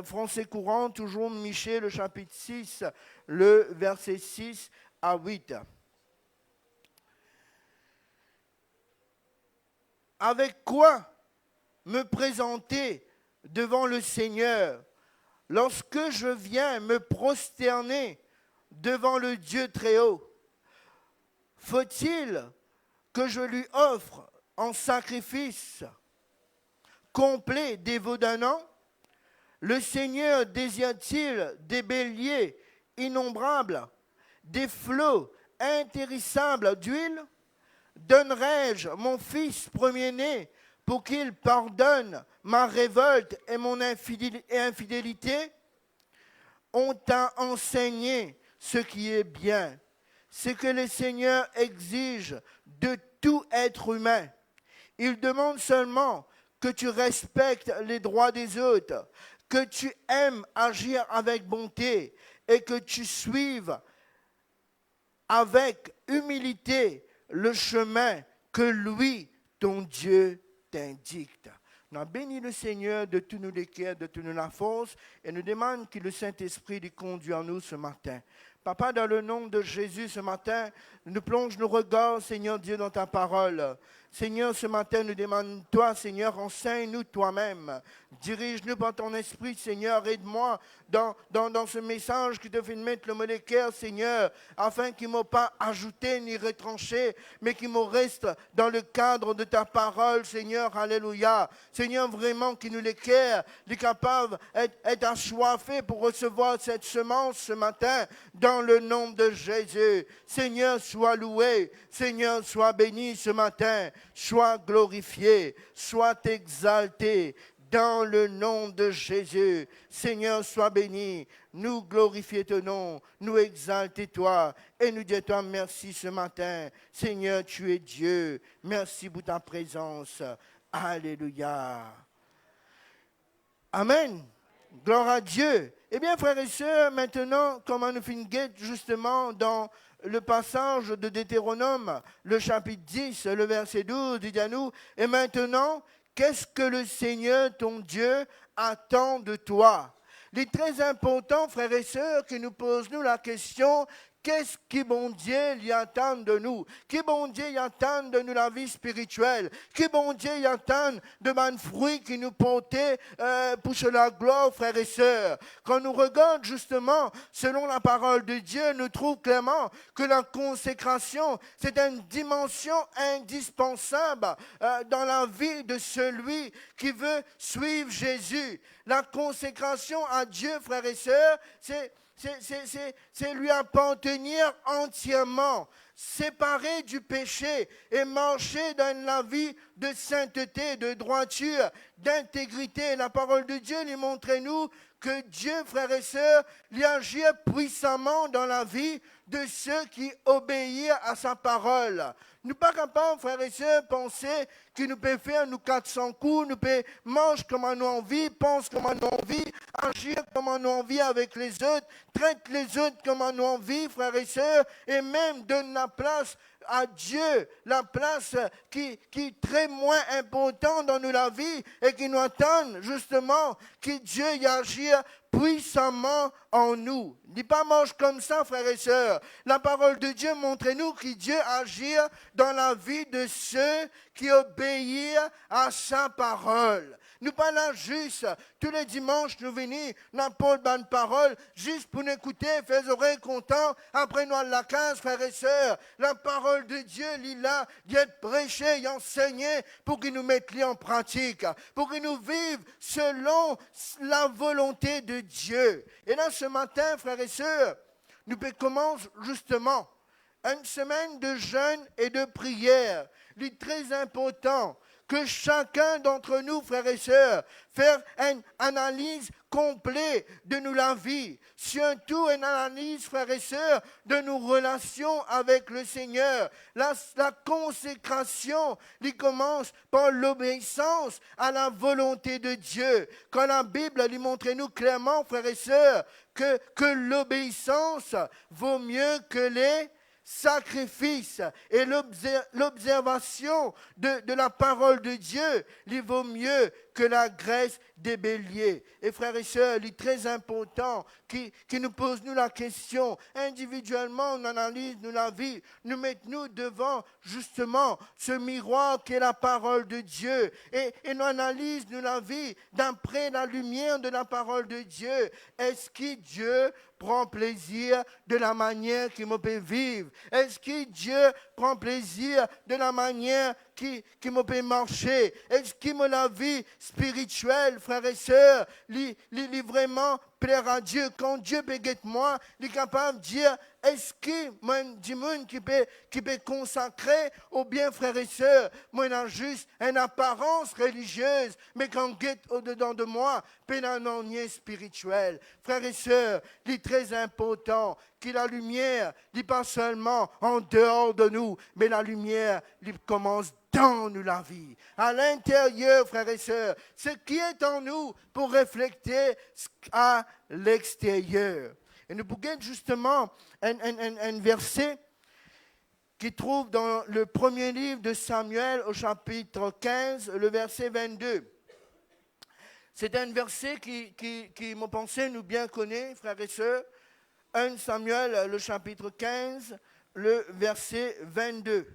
français courant, toujours Michée, le chapitre 6, le verset 6 à 8. Avec quoi me présenter devant le Seigneur lorsque je viens me prosterner devant le Dieu très haut? Faut-il que je lui offre en sacrifice complet des veaux d'un an? Le Seigneur désire-t-il des béliers innombrables, des flots intarissables d'huile? Donnerai-je mon fils premier-né pour qu'il pardonne ma révolte et mon infidélité? On t'a enseigné ce qui est bien, ce que le Seigneur exige de tout être humain. Il demande seulement que tu respectes les droits des autres, que tu aimes agir avec bonté et que tu suives avec humilité le chemin que lui, ton Dieu, t'indique. Nous bénissons le Seigneur de tous nos cœurs, de toute la force, et nous demandons que le Saint-Esprit le conduise en nous ce matin. Papa, dans le nom de Jésus, ce matin, nous plongeons nos regards, Seigneur Dieu, dans ta parole. Seigneur, ce matin, nous demandons, toi, Seigneur, enseigne-nous toi-même. Dirige-nous par ton esprit, Seigneur. Aide-moi dans ce message qui te fait mettre le mot d'équerre, Seigneur, afin qu'il ne m'a pas ajouté ni retranché, mais qu'il me reste dans le cadre de ta parole, Seigneur. Alléluia. Seigneur, vraiment, qu'il nous l'équerre, il est capable d'être assoiffé pour recevoir cette semence ce matin, dans le nom de Jésus. Seigneur, sois loué. Seigneur, sois béni ce matin. Sois glorifié. Sois exalté. Dans le nom de Jésus, Seigneur, sois béni. Nous glorifions ton nom, nous exaltons toi et nous disons toi merci ce matin. Seigneur, tu es Dieu. Merci pour ta présence. Alléluia. Amen. Gloire à Dieu. Eh bien, frères et sœurs, maintenant, comme nous finissons justement dans le passage de Deutéronome, le chapitre 10, le verset 12, dit à nous, et maintenant, qu'est-ce que le Seigneur, ton Dieu, attend de toi? Il est très important, frères et sœurs, que nous posions la question, qu'est-ce que bon Dieu lui attend de nous? Qui bon Dieu y attend de nous la vie spirituelle? Qui bon Dieu y attend de man fruit qui nous portait pour la gloire, frères et sœurs? Quand nous regardons justement, selon la parole de Dieu, nous trouvons clairement que la consécration, c'est une dimension indispensable dans la vie de celui qui veut suivre Jésus. La consécration à Dieu, frères et sœurs, c'est lui appartenir entièrement, séparé du péché et marcher dans la vie de sainteté, de droiture, d'intégrité. La parole de Dieu lui montre-nous que Dieu, frères et sœurs, lui agit puissamment dans la vie de ceux qui obéissent à sa parole. Nous ne sommes pas capables, frères et sœurs, de penser que nous pouvons faire nous 400 coups, nous pouvons manger comme on a envie, penser comme on a envie, agir comme on a envie avec les autres, traiter les autres comme on a envie, frères et sœurs, et même donner la place à Dieu, la place qui est très moins importante dans la vie et qui nous attend justement que Dieu y agisse puissamment en nous. Ne dis pas mange comme ça, frères et sœurs. La parole de Dieu montre-nous que Dieu agit dans la vie de ceux qui obéissent à sa parole. Nous pas là juste, tous les dimanches, nous venons, n'importe bonne parole, juste pour nous écouter, faire les oreilles contents, après nous à la 15, frères et sœurs. La parole de Dieu, il est là, d'être prêché et enseigné pour qu'il nous mette en pratique, pour qu'il nous vive selon la volonté de Dieu. Et là, ce matin, frères et sœurs, nous commençons justement une semaine de jeûne et de prière. Il est très important que chacun d'entre nous, frères et sœurs, faire une analyse complète de nous la vie, surtout une analyse, frères et sœurs, de nos relations avec le Seigneur. La consécration, il commence par l'obéissance à la volonté de Dieu. Quand la Bible lui montre-nous clairement, frères et sœurs, que l'obéissance vaut mieux que les sacrifice et l'observation de la parole de Dieu, il vaut mieux que la graisse des béliers. Et frères et sœurs, il est très important qui nous pose nous la question, individuellement, on analyse nous la vie, nous mettons-nous devant justement ce miroir qui est la parole de Dieu et nous analyse nous la vie d'après la lumière de la parole de Dieu. Est-ce que Dieu prend plaisir de la manière qu'il me peut vivre? Est-ce que Dieu prend plaisir de la manière qui me peut marcher? Est-ce qu'il me la vie spirituelle, frères et sœurs, lui vraiment plaire à Dieu? Quand Dieu peut guetter moi, il est capable de dire, est-ce que moi, du monde qui peut consacrer au bien, frères et sœurs, moi, il a juste une apparence religieuse, mais quand guette au-dedans de moi, peut un ennui spirituel. Frères et sœurs, il est très important que la lumière n'est pas seulement en dehors de nous, mais la lumière, il commence dans nous la vie, à l'intérieur, frères et sœurs, ce qui est en nous pour refléter à l'extérieur. Et nous pouvons justement un verset qui trouve dans le premier livre de Samuel au chapitre 15, le verset 22. C'est un verset qui mon pensée, nous bien connaît, frères et sœurs. 1 Samuel, le chapitre 15, le verset 22.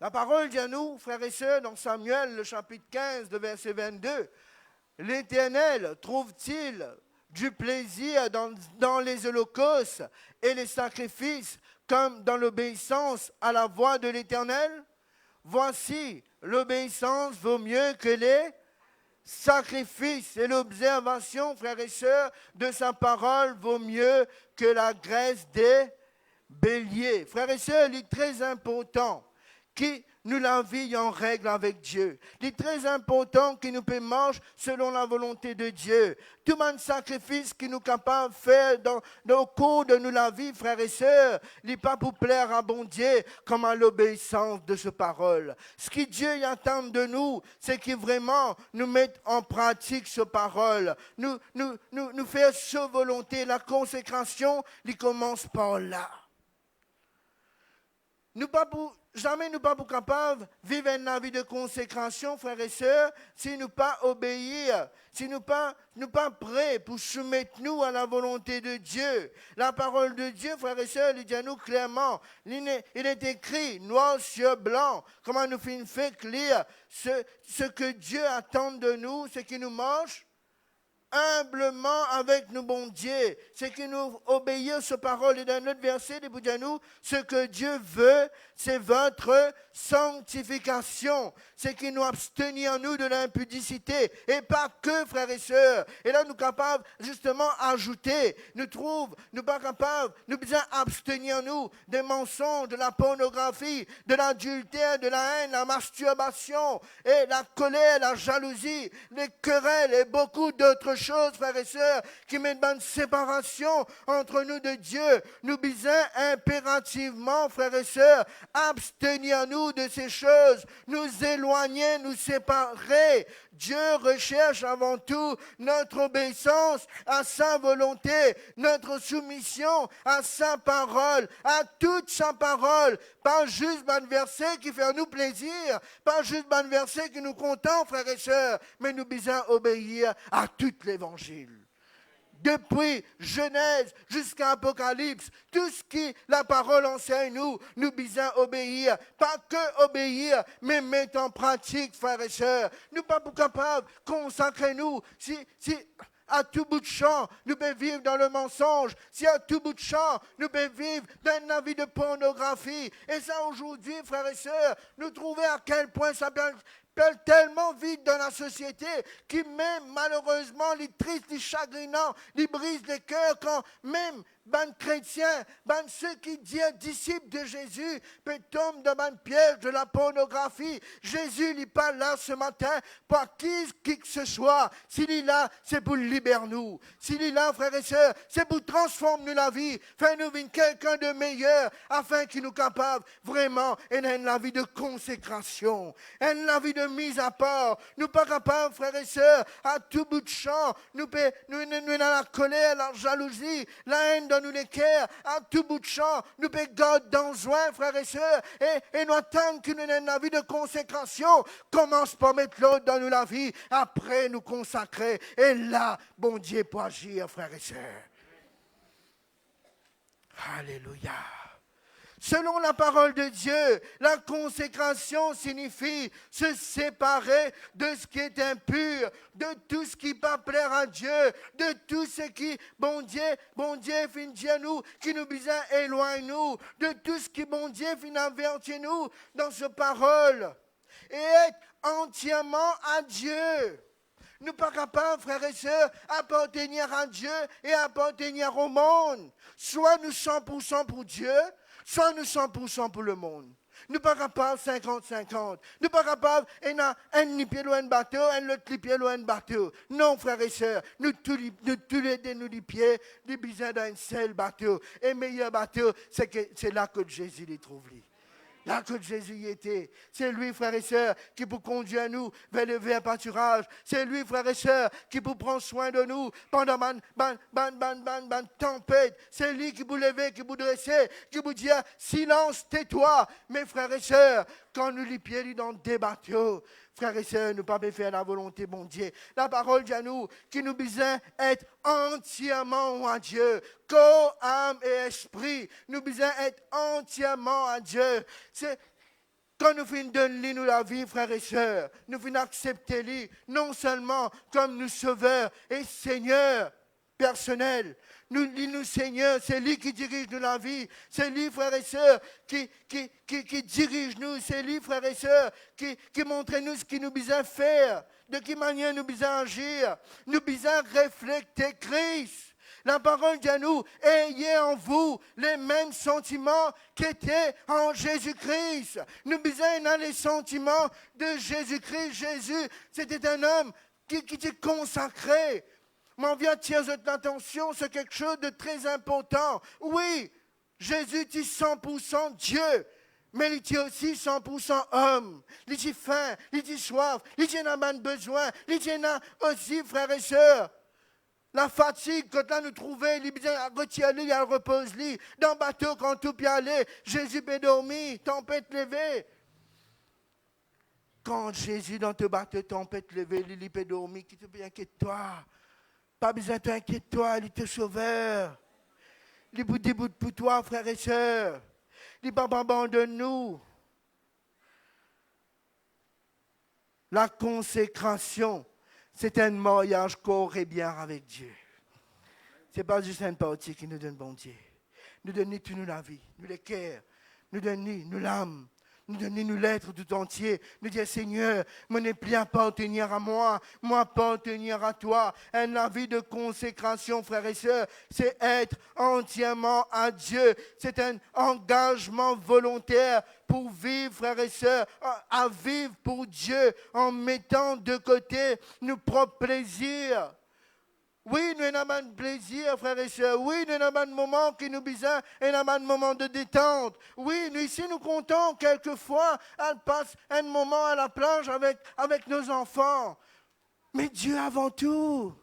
La parole dit à nous, frères et sœurs, dans Samuel, le chapitre 15, le verset 22, « L'Éternel trouve-t-il du plaisir dans les holocaustes et les sacrifices comme dans l'obéissance à la voix de l'Éternel? Voici, l'obéissance vaut mieux que les sacrifices et l'observation, frères et sœurs, de sa parole vaut mieux que la graisse des béliers. » Frères et sœurs, il est très important que nous la vie en règle avec Dieu. Il est très important que nous marcher selon la volonté de Dieu. Tout un sacrifice que nous sommes capables de faire dans le cours de nous la vie, frères et sœurs, il n'est pas pour plaire à bon Dieu comme à l'obéissance de sa parole. Ce que Dieu attend de nous, c'est que vraiment nous mettions en pratique sa parole. Nous faire sa volonté. La consécration, il commence par là. Jamais nous ne sommes pas capables de vivre une vie de consécration, frères et sœurs, si nous ne pas obéir, si nous ne pas prêts pour soumettre nous à la volonté de Dieu. La parole de Dieu, frères et sœurs, il dit à nous clairement, il est écrit noir sur blanc, comment nous fait lire ce que Dieu attend de nous, c'est qu'il nous mange humblement avec nous, bon Dieu, c'est que nous obéissons sa parole. Et dans notre verset, il dit à nous, ce que Dieu veut, c'est votre sanctification. C'est qu'il nous abstenir nous de l'impudicité. Et pas que, frères et sœurs. Et là, nous sommes capables, justement, ajouter. Nous pas capables, nous besoin abstenir nous des mensonges, de la pornographie, de l'adultère, de la haine, la masturbation, et la colère, la jalousie, les querelles et beaucoup d'autres choses, frères et sœurs, qui mettent une séparation entre nous de Dieu. Nous besoin impérativement, frères et sœurs, abstenir nous de ces choses, nous éloigner, nous séparer. Dieu recherche avant tout notre obéissance à sa volonté, notre soumission à sa parole, à toute sa parole. Pas juste un verset qui fait nous plaisir, pas juste un verset qui nous contente, frères et sœurs, mais nous besoin obéir à tout l'évangile. Depuis Genèse jusqu'à Apocalypse, tout ce qui la parole enseigne nous besoin obéir. Pas que obéir, mais mettre en pratique, frères et sœurs. Nous ne sommes pas capables de consacrer nous. Si à tout bout de champ, nous pouvons vivre dans le mensonge. Si à tout bout de champ, nous pouvons vivre dans un vie de pornographie. Et ça, aujourd'hui, frères et sœurs, nous trouvons à quel point ça peut tellement vite dans la société qui même malheureusement les tristes, les chagrinants, les brise les cœurs quand même ban chrétiens, ceux qui disent disciples de Jésus peut tomber dans un piège de la pornographie. Jésus n'est pas là ce matin pour qui que ce soit. S'il est là, c'est pour libérer nous. S'il est là, frères et sœurs, c'est pour transformer la vie, faire nous vivre quelqu'un de meilleur afin qu'il nous capable vraiment et la vie de consécration, la vie de mise à part. Nous pas capables, frères et sœurs, à tout bout de champ, nous dans la colère, la jalousie, la haine dans nous les cœurs, à tout bout de champ, nous peut garder dans soin, frères et sœurs, et nous attendons que nous ayons la vie de consécration. Commence par mettre l'autre dans nous la vie, après nous consacrer, et là, bon Dieu peut agir, frères et sœurs. Alléluia. Selon la parole de Dieu, la consécration signifie se séparer de ce qui est impur, de tout ce qui ne peut pas plaire à Dieu, de tout ce qui, bon Dieu, fin Dieu nous, qui nous besoin éloigne nous, de tout ce qui, bon Dieu, fin avertit nous dans sa parole, et être entièrement à Dieu. Nous ne sommes pas capables, frères et sœurs, appartenir à Dieu et appartenir au monde. Soit nous 100% pour Dieu, soit nous 100% pour le monde. Nous ne sommes pas capables 50-50. Nous ne sommes pas capables un pied loin de bateau, un autre pied loin de bateau. Non, frères et sœurs, nous tous les deux nous les pieds, nous besoin d'un seul bateau. Et le meilleur bateau, c'est là que Jésus les trouve. Là que Jésus y était. C'est lui, frères et sœurs, qui peut conduire nous vers le vert pâturage. C'est lui, frères et sœurs, qui peut prendre soin de nous pendant une tempête. C'est lui qui peut lever, qui peut dresser, qui peut dire silence, tais-toi. Mes frères et sœurs, quand nous les pieds dans des bateaux, frères et sœurs, nous ne pouvons pas faire la volonté, bon Dieu. La parole dit à nous qui nous besoin être entièrement à Dieu. Corps, âme et esprit. Nous besoin être entièrement à Dieu. Quand nous finissons donner nous la vie, frères et sœurs, nous finissons accepter lui, non seulement comme nous sauveur et Seigneur personnel. Nous Seigneur, c'est lui qui dirige nous la vie. C'est lui, frères et sœurs, qui dirige nous. C'est lui, frères et sœurs, qui montre nous ce qu'il nous besoin faire. De quelle manière nous besoin agir. Nous besoin refléter Christ. La parole dit à nous, ayez en vous les mêmes sentiments qu'étaient en Jésus-Christ. Nous besoin les sentiments de Jésus-Christ. Jésus, c'était un homme qui était consacré. Mais on vient attirer votre attention sur quelque chose de très important. Oui, Jésus est 100% Dieu, mais il est aussi 100% homme. Il a faim, il a soif, il a besoin, il a aussi, frères et sœurs. La fatigue, quand là nous trouvons, il a retirer, il a repose lui. Dans le bateau, quand tout peut aller, Jésus peut dormir, tempête levée. Quand Jésus dans ton bateau, tempête levée, il peut dormir, qui te peut inquiète-toi. Pas besoin de t'inquiéter-toi, il est te sauveur. Il est debout pour toi, frères et sœurs. Il ne abandonne nous. La consécration, c'est un mariage corps et bien avec Dieu. Ce n'est pas juste une partie qui nous donne bon Dieu. Nous donne tout nous la vie, nous le cœur, nous donne nous l'âme, nous donne nous l'être tout entier. Nous disons Seigneur, mon n'est plus appartenir à moi appartenir à toi. La vie de consécration, frères et sœurs, c'est être entièrement à Dieu. C'est un engagement volontaire pour vivre, frères et sœurs, à vivre pour Dieu en mettant de côté nos propres plaisirs. Oui, nous avons un plaisir, frères et sœurs. Oui, nous avons un moment qui nous besoin, et nous avons un moment de détente. Oui, nous ici, nous comptons quelquefois, elle passe un moment à la plage avec nos enfants. Mais Dieu avant tout.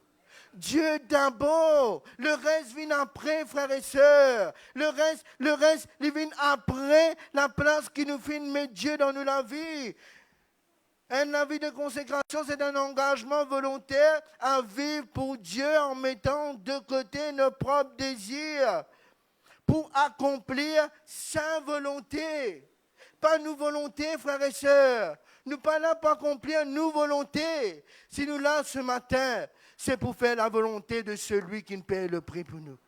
Dieu d'abord. Le reste vient après, frères et sœurs. Le reste, il vient après la place qui nous fait mettre Dieu dans nous la vie. La vie de consécration, c'est un engagement volontaire à vivre pour Dieu en mettant de côté nos propres désirs pour accomplir sa volonté. Pas nos volontés, frères et sœurs. Nous pas là pour accomplir nos volontés. Si nous là ce matin, c'est pour faire la volonté de celui qui nous paye le prix pour nous.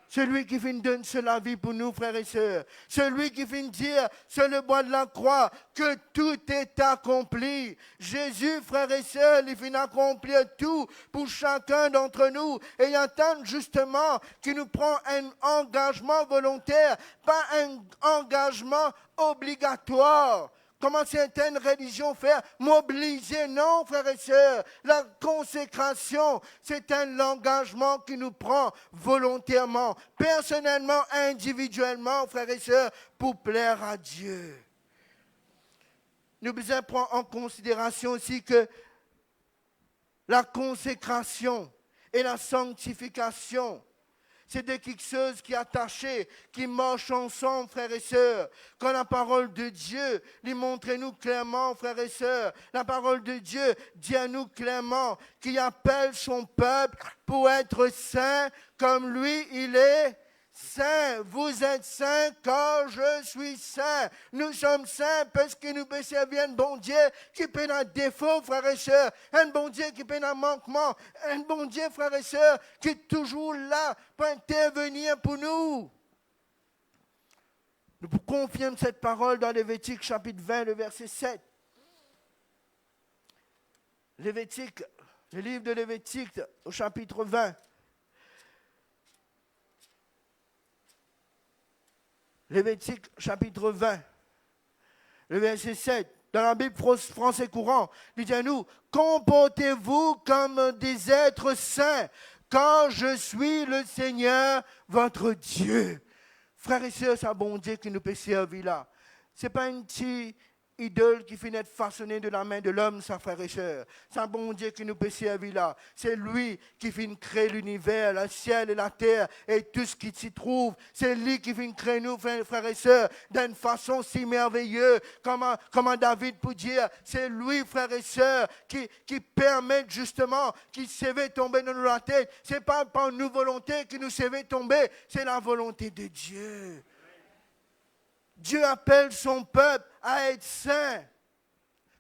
Celui qui vient donner la vie pour nous, frères et sœurs. Celui qui vient dire sur le bois de la croix que tout est accompli. Jésus, frères et sœurs, il vient accomplir tout pour chacun d'entre nous. Et il attend justement qu'il nous prend un engagement volontaire, pas un engagement obligatoire. Comment certaines religions font mobiliser? Non, frères et sœurs. La consécration, c'est un engagement qui nous prend volontairement, personnellement, individuellement, frères et sœurs, pour plaire à Dieu. Nous devons prendre en considération aussi que la consécration et la sanctification, c'est quelque chose qui est attaché, qui marche ensemble, frères et sœurs. Quand la parole de Dieu lui montre-nous clairement, frères et sœurs, la parole de Dieu dit à nous clairement qu'il appelle son peuple pour être saint comme lui, il est saint. Vous êtes saints car je suis saint. Nous sommes saints parce que nous peut servir un bon Dieu qui peut un défaut, frères et sœurs. Un bon Dieu qui peut un manquement. Un bon Dieu, frères et sœurs, qui est toujours là pour intervenir pour nous. Nous confirmons cette parole dans Lévitique chapitre 20, le verset 7. Lévitique, le livre de Lévitique au chapitre 20. Lévitique chapitre 20, le verset 7, dans la Bible français courant, il dit à nous, comportez-vous comme des êtres saints, car je suis le Seigneur, votre Dieu. Frères et sœurs, c'est un bon Dieu qui nous peut servir là. Ce n'est pas une petite idole qui finit d'être façonnée de la main de l'homme, ça, frères et sœurs. C'est un bon Dieu qui nous peut servir là. C'est lui qui finit de créer l'univers, le ciel et la terre et tout ce qui s'y trouve. C'est lui qui finit de créer nous, frères et sœurs, d'une façon si merveilleuse. Comme David peut dire, c'est lui, frères et sœurs, qui permet justement, qui se fait tomber dans la tête. Ce n'est pas par nos volontés qui nous se fait tomber, c'est la volonté de Dieu. Dieu appelle son peuple à être saints.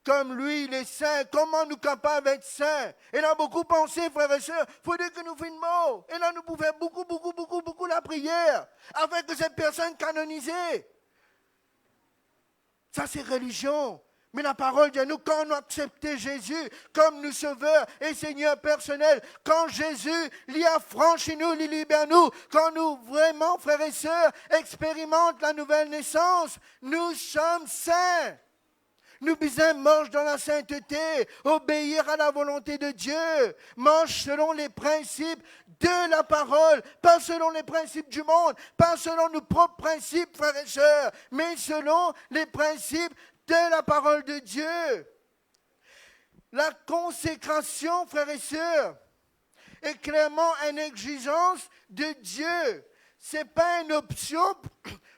Comme lui, il est saint. Comment nous capables d'être saints? Et là, beaucoup pensé, frères et sœurs, il faudrait que nous fassions. Et là, nous pouvons faire beaucoup la prière, afin que cette personne canonisée. Ça, c'est religion. Mais la parole dit à nous, quand nous acceptons Jésus comme nous sauveur et Seigneur personnel, quand Jésus l'y affranchit nous, l'y libère nous, quand nous vraiment, frères et sœurs, expérimentons la nouvelle naissance, nous sommes saints. Nous besoin marcher dans la sainteté, obéir à la volonté de Dieu, marcher selon les principes de la parole, pas selon les principes du monde, pas selon nos propres principes, frères et sœurs, mais selon les principes de la parole de Dieu. La consécration, frères et sœurs, est clairement une exigence de Dieu. Ce n'est pas une option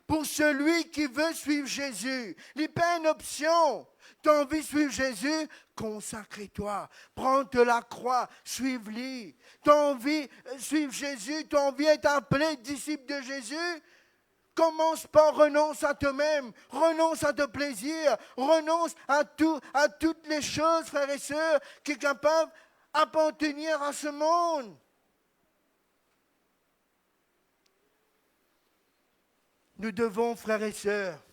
pour celui qui veut suivre Jésus. Il n'est pas une option. Tu as envie de suivre Jésus? Consacre-toi. Prends-te la croix. Suive-le. Tu as envie de suivre Jésus? Tu as envie d'être appelé disciple de Jésus? Commence par renonce à toi-même, renonce à tes plaisirs, renonce à toutes les choses, frères et sœurs, qui sont capables d'appartenir à ce monde. Nous devons, frères et sœurs,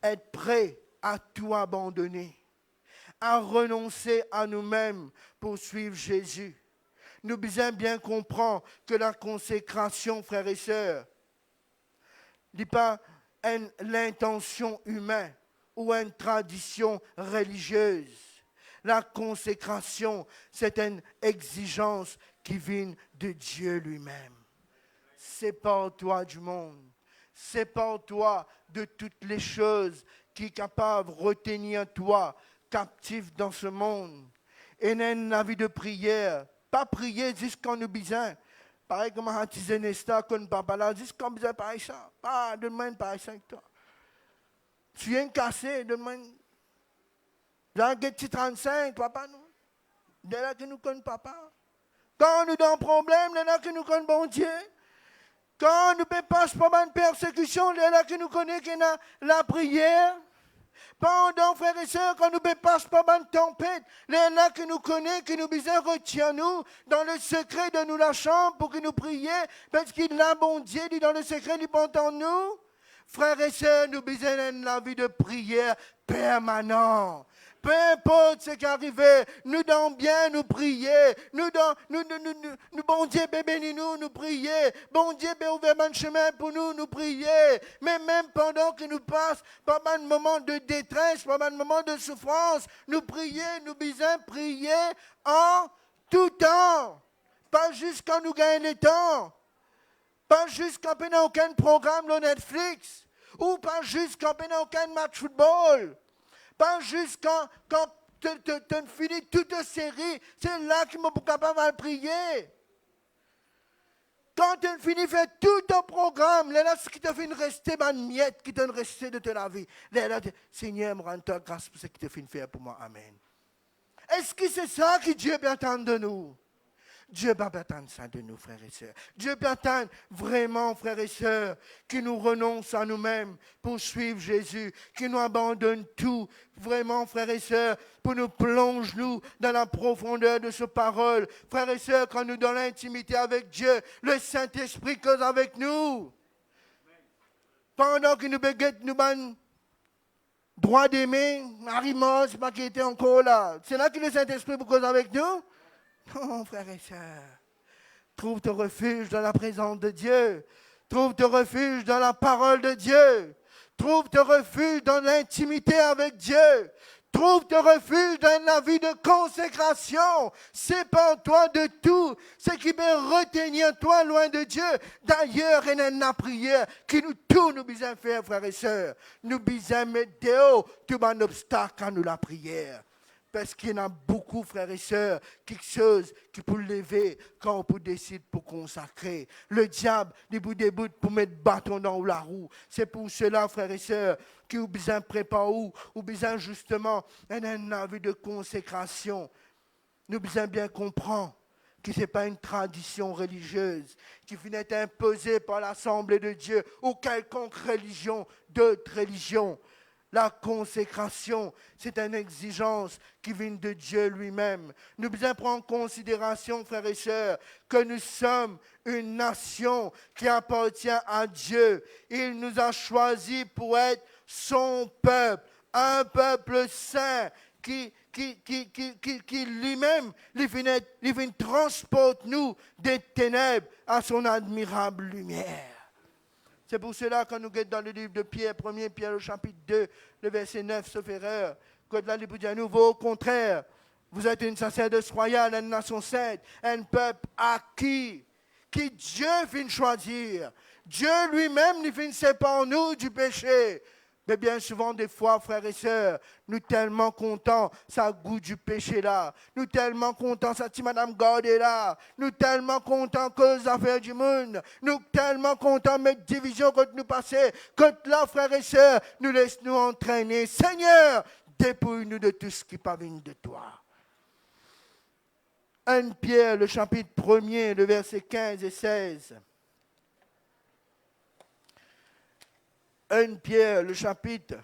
être prêts à tout abandonner, à renoncer à nous-mêmes pour suivre Jésus. Nous devons bien comprendre que la consécration, frères et sœurs, n'est pas l'intention humaine ou une tradition religieuse. La consécration, c'est une exigence qui vient de Dieu lui-même. Sépare-toi du monde. Sépare-toi de toutes les choses qui sont capables de retenir toi captif dans ce monde. Et une vie de prière, pas prier jusqu'en nous besoin. Pareil comme un tisanesta, comme papa là, jusqu'en besoin pareil ça. Ah, donne-moi une pareil ça avec toi. Tu viens cassé, donne-moi une. J'ai un petit 35, papa, non? Dès là que nous connaissons papa. Quand nous avons un problème, dès là que nous connaissons bon Dieu. Quand nous ne passons pas une persécution, dès là que nous connaissons la prière. Pendant, frères et sœurs, quand nous ne passons pas une tempête, dès là que nous connaissons, que nous besoin retiens-nous dans le secret de nous la chambre pour que nous prions, parce qu'il a bon Dieu, dit dans le secret, il pense en nous. Frères et sœurs, nous besoin la vie de prière permanente. Peu importe ce qui arrive, nous devons bien nous prier. Nous, bon Dieu, bénis-nous, nous prier. Bon Dieu, ouvre un chemin pour nous prier. Mais même pendant que nous passons par un moment de détresse, par un moment de souffrance, nous prier, nous besoin prier en tout temps. Pas juste quand nous gagnons le temps. Pas juste quand on n'a aucun programme sur Netflix. Ou pas juste quand on n'a aucun match de football. Pas juste quand tu finis toute série, c'est là que je suis capable de prier. Quand tu finis de faire tout ton programme, là, ce qui te fait rester, ma miette qui te rester de ta vie. Là, Seigneur, me rends-toi grâce pour ce que tu fais faire pour moi. Amen. Est-ce que c'est ça que Dieu peut attendre de nous? Dieu peut attendre ça de nous, frères et sœurs. Dieu peut attendre vraiment, frères et sœurs, qui nous renoncent à nous-mêmes pour suivre Jésus, qui nous abandonnent tout, vraiment, frères et sœurs, pour nous plonger nous dans la profondeur de sa parole. Frères et sœurs, quand nous dans l'intimité avec Dieu, le Saint-Esprit cause avec nous. Pendant que nous béguettons, nous ban droit d'aimer, Marie-Mort, c'est pas qui était encore là. C'est là que le Saint-Esprit cause avec nous. Non, frères et sœurs, trouve ton refuge dans la présence de Dieu. Trouve ton refuge dans la parole de Dieu. Trouve ton refuge dans l'intimité avec Dieu. Trouve ton refuge dans la vie de consécration. Sépare-toi de tout ce qui peut retenir toi loin de Dieu. D'ailleurs, il y a une prière qui nous tout nous besoin faire, frères et sœurs. Nous besoin mettre dehors tout un obstacle à nous la prière. Parce qu'il y en a beaucoup, frères et sœurs, quelque chose qui peut lever quand on peut décider pour consacrer. Le diable, des bouts pour mettre bâton dans la roue. C'est pour cela, frères et sœurs, qui ont besoin de préparer ou besoin justement d'un vie de consécration. Nous besoin bien comprendre que ce n'est pas une tradition religieuse qui finit d'être imposée par l'Assemblée de Dieu ou quelconque religion, d'autres religions. La consécration, c'est une exigence qui vient de Dieu lui-même. Nous devons prendre en considération, frères et sœurs, que nous sommes une nation qui appartient à Dieu. Il nous a choisis pour être son peuple, un peuple saint qui lui-même, il vient transporter nous des ténèbres à son admirable lumière. C'est pour cela que nous guettons dans le livre de Pierre, 1 Pierre, au chapitre 2, le verset 9, sauf erreur, que là, il dit à nouveau, au contraire, vous êtes une sacerdoce royale, une nation sainte, un peuple acquis, qui Dieu vient choisir. Dieu lui-même, il vient séparer nous du péché. Mais bien souvent, des fois, frères et sœurs, nous tellement contents, ça goût du péché là. Nous tellement contents, ça dit Madame Gardé là. Nous tellement contents que les affaires du monde. Nous tellement contents de mettre division quand nous passons. Quand là, frères et sœurs, nous laissons nous entraîner. Seigneur, dépouille-nous de tout ce qui pavine de toi. 1 Pierre, le chapitre 1er, le verset 15 et 16. 1 Pierre, le chapitre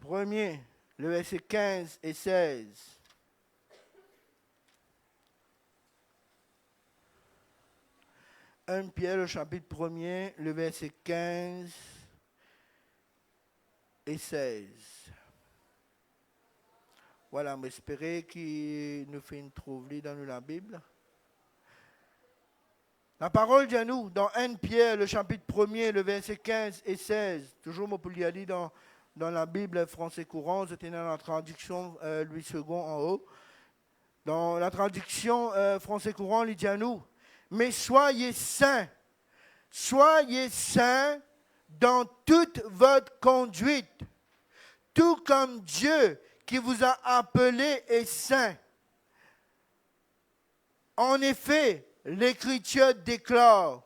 1er, le verset 15 et 16. Pierre, le chapitre 1er, le verset 15 et 16. Voilà, j'espère qu'il nous fait une trouver dans la Bible. La parole dit à nous, dans 1 Pierre, le chapitre 1er, le verset 15 et 16. Toujours, je peux lire dans la Bible français courant, c'était dans la traduction Louis II en haut. Dans la traduction français courant, il dit à nous, mais soyez saints dans toute votre conduite, tout comme Dieu qui vous a appelé est saint. En effet, l'Écriture déclare,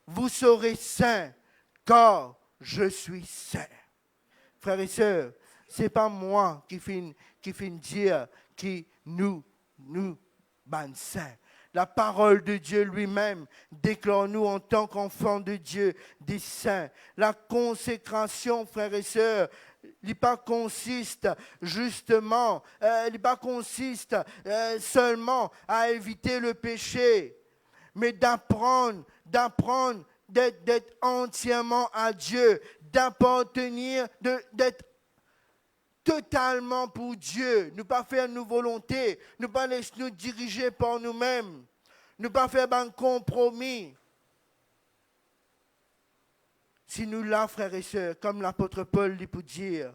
vous serez saints, car je suis saint. Frères et sœurs, ce n'est pas moi qui finis dire qui nous ban saints. La parole de Dieu lui-même déclare nous en tant qu'enfants de Dieu des saints. La consécration, frères et sœurs, il pas consiste justement, il pas consiste seulement à éviter le péché, mais d'apprendre d'être entièrement à Dieu, d'appartenir, d'être totalement pour Dieu, ne pas faire nos volontés, ne pas laisser nous diriger par nous-mêmes, ne pas faire un compromis. Si nous là, frères et sœurs, comme l'apôtre Paul dit pour dire,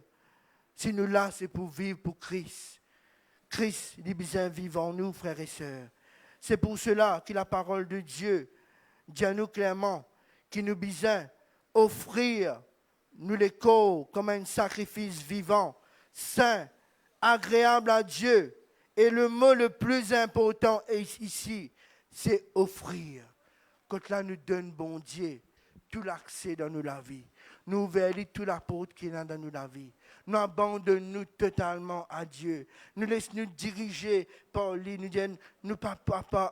si nous là, c'est pour vivre pour Christ. Christ, il besoin de vivre en nous, frères et sœurs. C'est pour cela que la parole de Dieu dit à nous clairement qu'il nous besoin offrir nous les corps comme un sacrifice vivant, saint, agréable à Dieu. Et le mot le plus important ici, c'est offrir. Quand là nous donne bon Dieu tout l'accès dans nous la vie. Nous ouvrons toute la porte qui est dans nous la vie. Nous abandonnons totalement à Dieu. Nous laissons nous diriger par lui. Nous disons, nous pas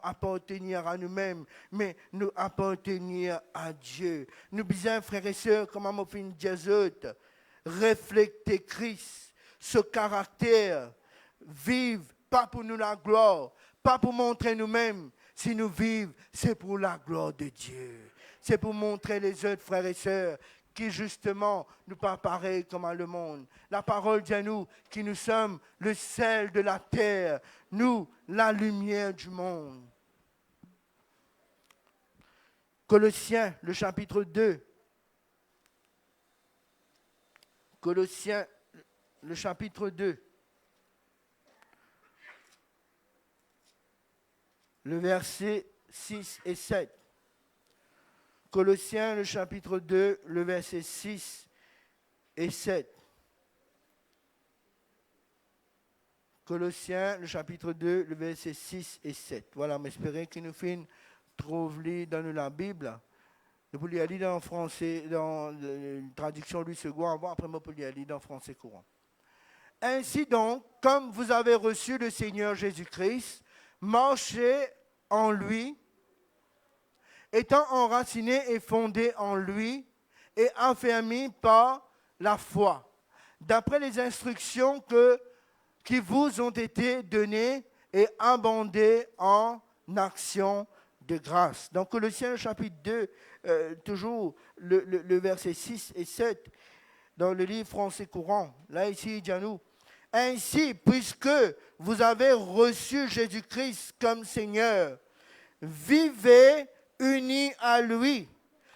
appartenir à nous-mêmes, mais nous appartenir à Dieu. Nous besoin, frères et sœurs, comme on fait une diazote, refléter Christ, ce caractère, vivre, pas pour nous la gloire, pas pour montrer nous-mêmes. Si nous vivons, c'est pour la gloire de Dieu. C'est pour montrer les autres frères et sœurs qui justement nous pas pareil comme le monde. La parole dit à nous que nous sommes le sel de la terre, nous la lumière du monde. Colossiens, le chapitre 2. Colossiens, le chapitre 2. Le verset 6 et 7. Colossiens, le chapitre 2, le verset 6 et 7. Colossiens, le chapitre 2, le verset 6 et 7. Voilà, j'espère qu'il nous fait trouver dans la Bible. Je peux lire dans le français, dans la traduction Louis II, avant, après, je peux lire dans le français courant. Ainsi donc, comme vous avez reçu le Seigneur Jésus-Christ, marchez en lui, étant enraciné et fondé en lui et affermi par la foi, d'après les instructions qui vous ont été données et abondées en actions de grâce. Dans Colossiens chapitre 2, toujours le verset 6 et 7, dans le livre français courant, là ici il dit à nous, « Ainsi, puisque vous avez reçu Jésus-Christ comme Seigneur, vivez unis à lui,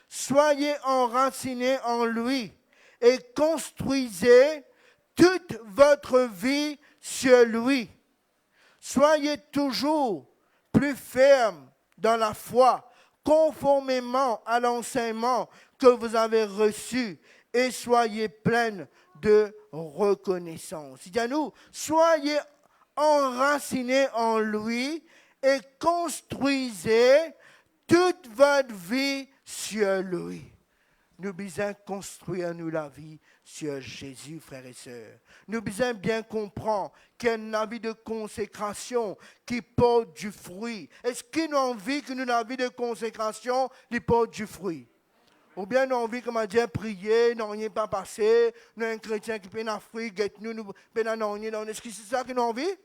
soyez enracinés en lui et construisez toute votre vie sur lui. Soyez toujours plus fermes dans la foi, conformément à l'enseignement que vous avez reçu, et soyez pleins de reconnaissance. » Il dit à nous, soyez enracinés en lui et construisez toute votre vie sur lui. Nous devons construire nous la vie sur Jésus, frères et sœurs. Nous devons bien comprendre qu'il y a une vie de consécration qui porte du fruit. Est-ce qu'il a envie que notre vie de consécration lui porte du fruit? Ou bien nous avons envie, comme on dit, prier, non, rien pas passé, nous un chrétien qui peut en Afrique, nous peut est-ce que c'est ça que nous avons envie?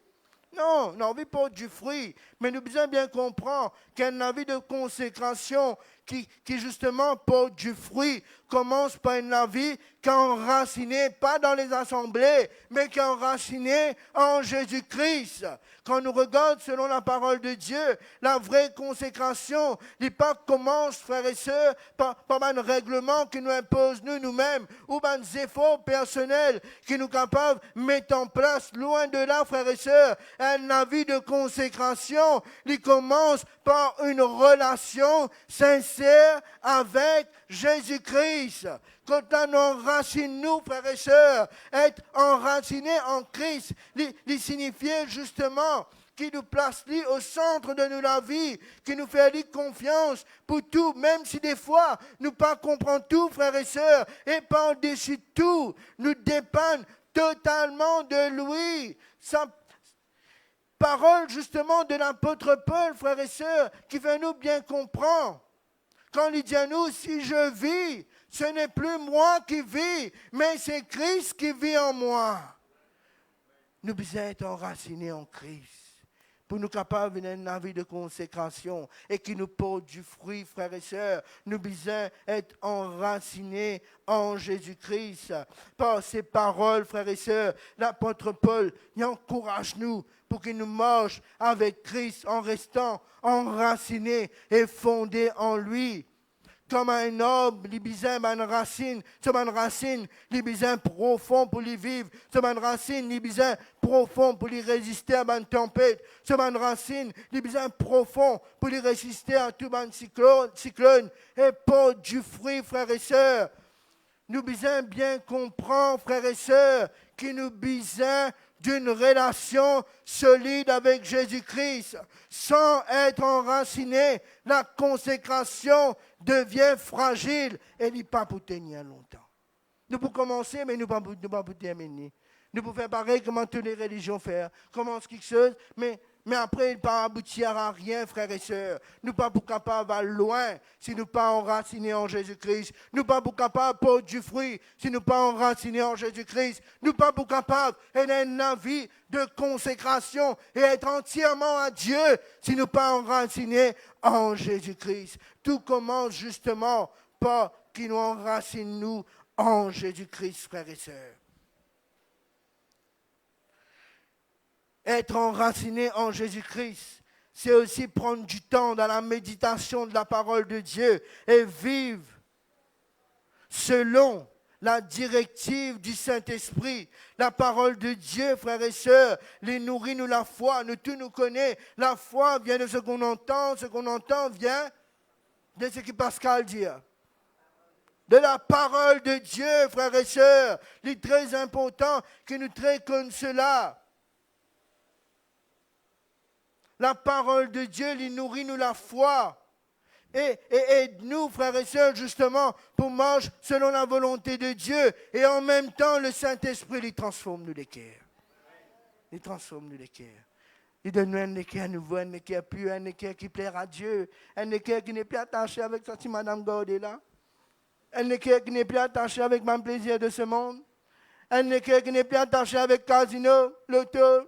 Non, nous avons envie porte du fruit. Mais nous devons bien comprendre qu'il y a une vie de consécration qui justement porte du fruit, commence par une vie qui est enracinée, pas dans les assemblées, mais qui est enracinée en Jésus-Christ. Quand nous regardons selon la parole de Dieu, la vraie consécration, n'est pas commence, frères et sœurs, par un règlement qui nous impose nous-mêmes, ou par des efforts personnels qui nous capables de mettre en place, loin de là, frères et sœurs, un vie de consécration, il commence par une relation sincère avec Jésus-Christ. Quand on enracine nous, frères et sœurs, être enracinés en Christ, il signifiait justement qui nous place au centre de notre vie, qui nous fait confiance pour tout, même si des fois nous ne pas comprendre tout, frères et sœurs, et pas en-dessus de tout, nous dépendons totalement de lui. Sa parole justement de l'apôtre Paul, frères et sœurs, qui fait nous bien comprendre. Quand il dit à nous, si je vis, ce n'est plus moi qui vis, mais c'est Christ qui vit en moi. Nous devons être enracinés en Christ pour nous capables d'une vie de consécration et qui nous porte du fruit, frères et sœurs. Nous devons être enracinés en Jésus-Christ. Par ces paroles, frères et sœurs, l'apôtre Paul il encourage nous pour qu'il nous marche avec Christ en restant enracinés et fondés en lui. Comme un arbre, il a besoin d'une racine. C'est une racine, il a besoin profond pour y vivre. C'est une racine, il a besoin profond pour y résister à une tempête. C'est une racine, il a besoin profond pour y résister à tout un cyclone. Et porte du fruit, frères et sœurs. Nous devons bien comprendre, frères et sœurs, que nous besoin d'une relation solide avec Jésus-Christ. Sans être enraciné, la consécration devient fragile et il n'est pas pour tenir longtemps. Nous pouvons commencer, mais nous ne pouvons pas terminer. Nous pouvons faire pareil comme toutes les religions font. Commence quelque chose, mais après, il ne peut pas aboutir à rien, frères et sœurs. Nous ne sommes pas capables d'aller loin si nous ne sommes pas enracinés en Jésus-Christ. Nous ne sommes pas capables de porter du fruit si nous ne sommes pas enracinés en Jésus-Christ. Nous ne sommes pas capables d'avoir une vie de consécration et être entièrement à Dieu si nous ne sommes pas enracinés en Jésus-Christ. Tout commence justement par qui nous enracine nous en Jésus-Christ, frères et sœurs. Être enraciné en Jésus-Christ, c'est aussi prendre du temps dans la méditation de la parole de Dieu et vivre selon la directive du Saint-Esprit. La parole de Dieu, frères et sœurs, les nourrit nous la foi, nous tous nous connaissons. La foi vient de ce qu'on entend vient de ce que Pascal dit. De la parole de Dieu, frères et sœurs. Il est très important que nous traitions cela. La parole de Dieu, il nourrit nous la foi. Et aide-nous, frères et sœurs, justement, pour marcher selon la volonté de Dieu. Et en même temps, le Saint-Esprit, il transforme nous les cœurs. Il transforme nous les cœurs. Il donne nous un cœur nouveau, un cœur pur, un cœur qui plaira à Dieu. Un cœur qui n'est plus attaché avec ça, si Madame Gordé là. Elle n'est plus attachée avec mon plaisir de ce monde. Elle n'est plus attachée avec casino, l'auto,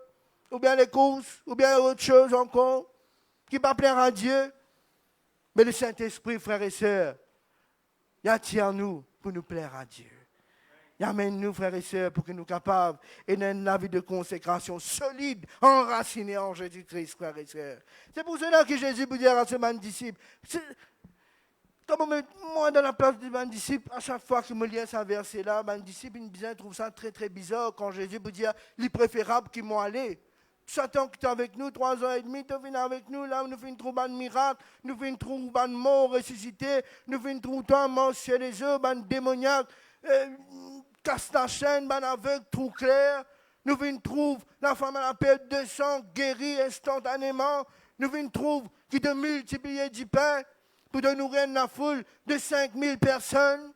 ou bien les courses, ou bien autre chose encore, qui va plaire à Dieu. Mais le Saint-Esprit, frères et sœurs, il attire nous pour nous plaire à Dieu. Il amène nous, frères et sœurs, pour que nous soyons capables d'une vie de consécration solide, enracinée en Jésus-Christ, frères et sœurs. C'est pour cela que Jésus vous dit à ce man disciple, comme moi, dans la place de mon disciple, à chaque fois que je me lis ce verset-là, mon disciple, il trouve ça très, très bizarre quand Jésus vous dit, il est préférable qu'ils m'ont allé. Satan qui est avec nous, 3 ans et demi, tu viens avec nous, là, nous faisons trouver un miracle, nous faisons trouver un mort ressuscité, nous faisons trouver un mort chez les œufs, un démoniaque, casse la chaîne, un aveugle, trou clair. Nous faisons trouver la femme à la perte de sang, guérie instantanément. Nous faisons trouver qui te multiplier du pain pour te nourrir la foule de 5000 personnes.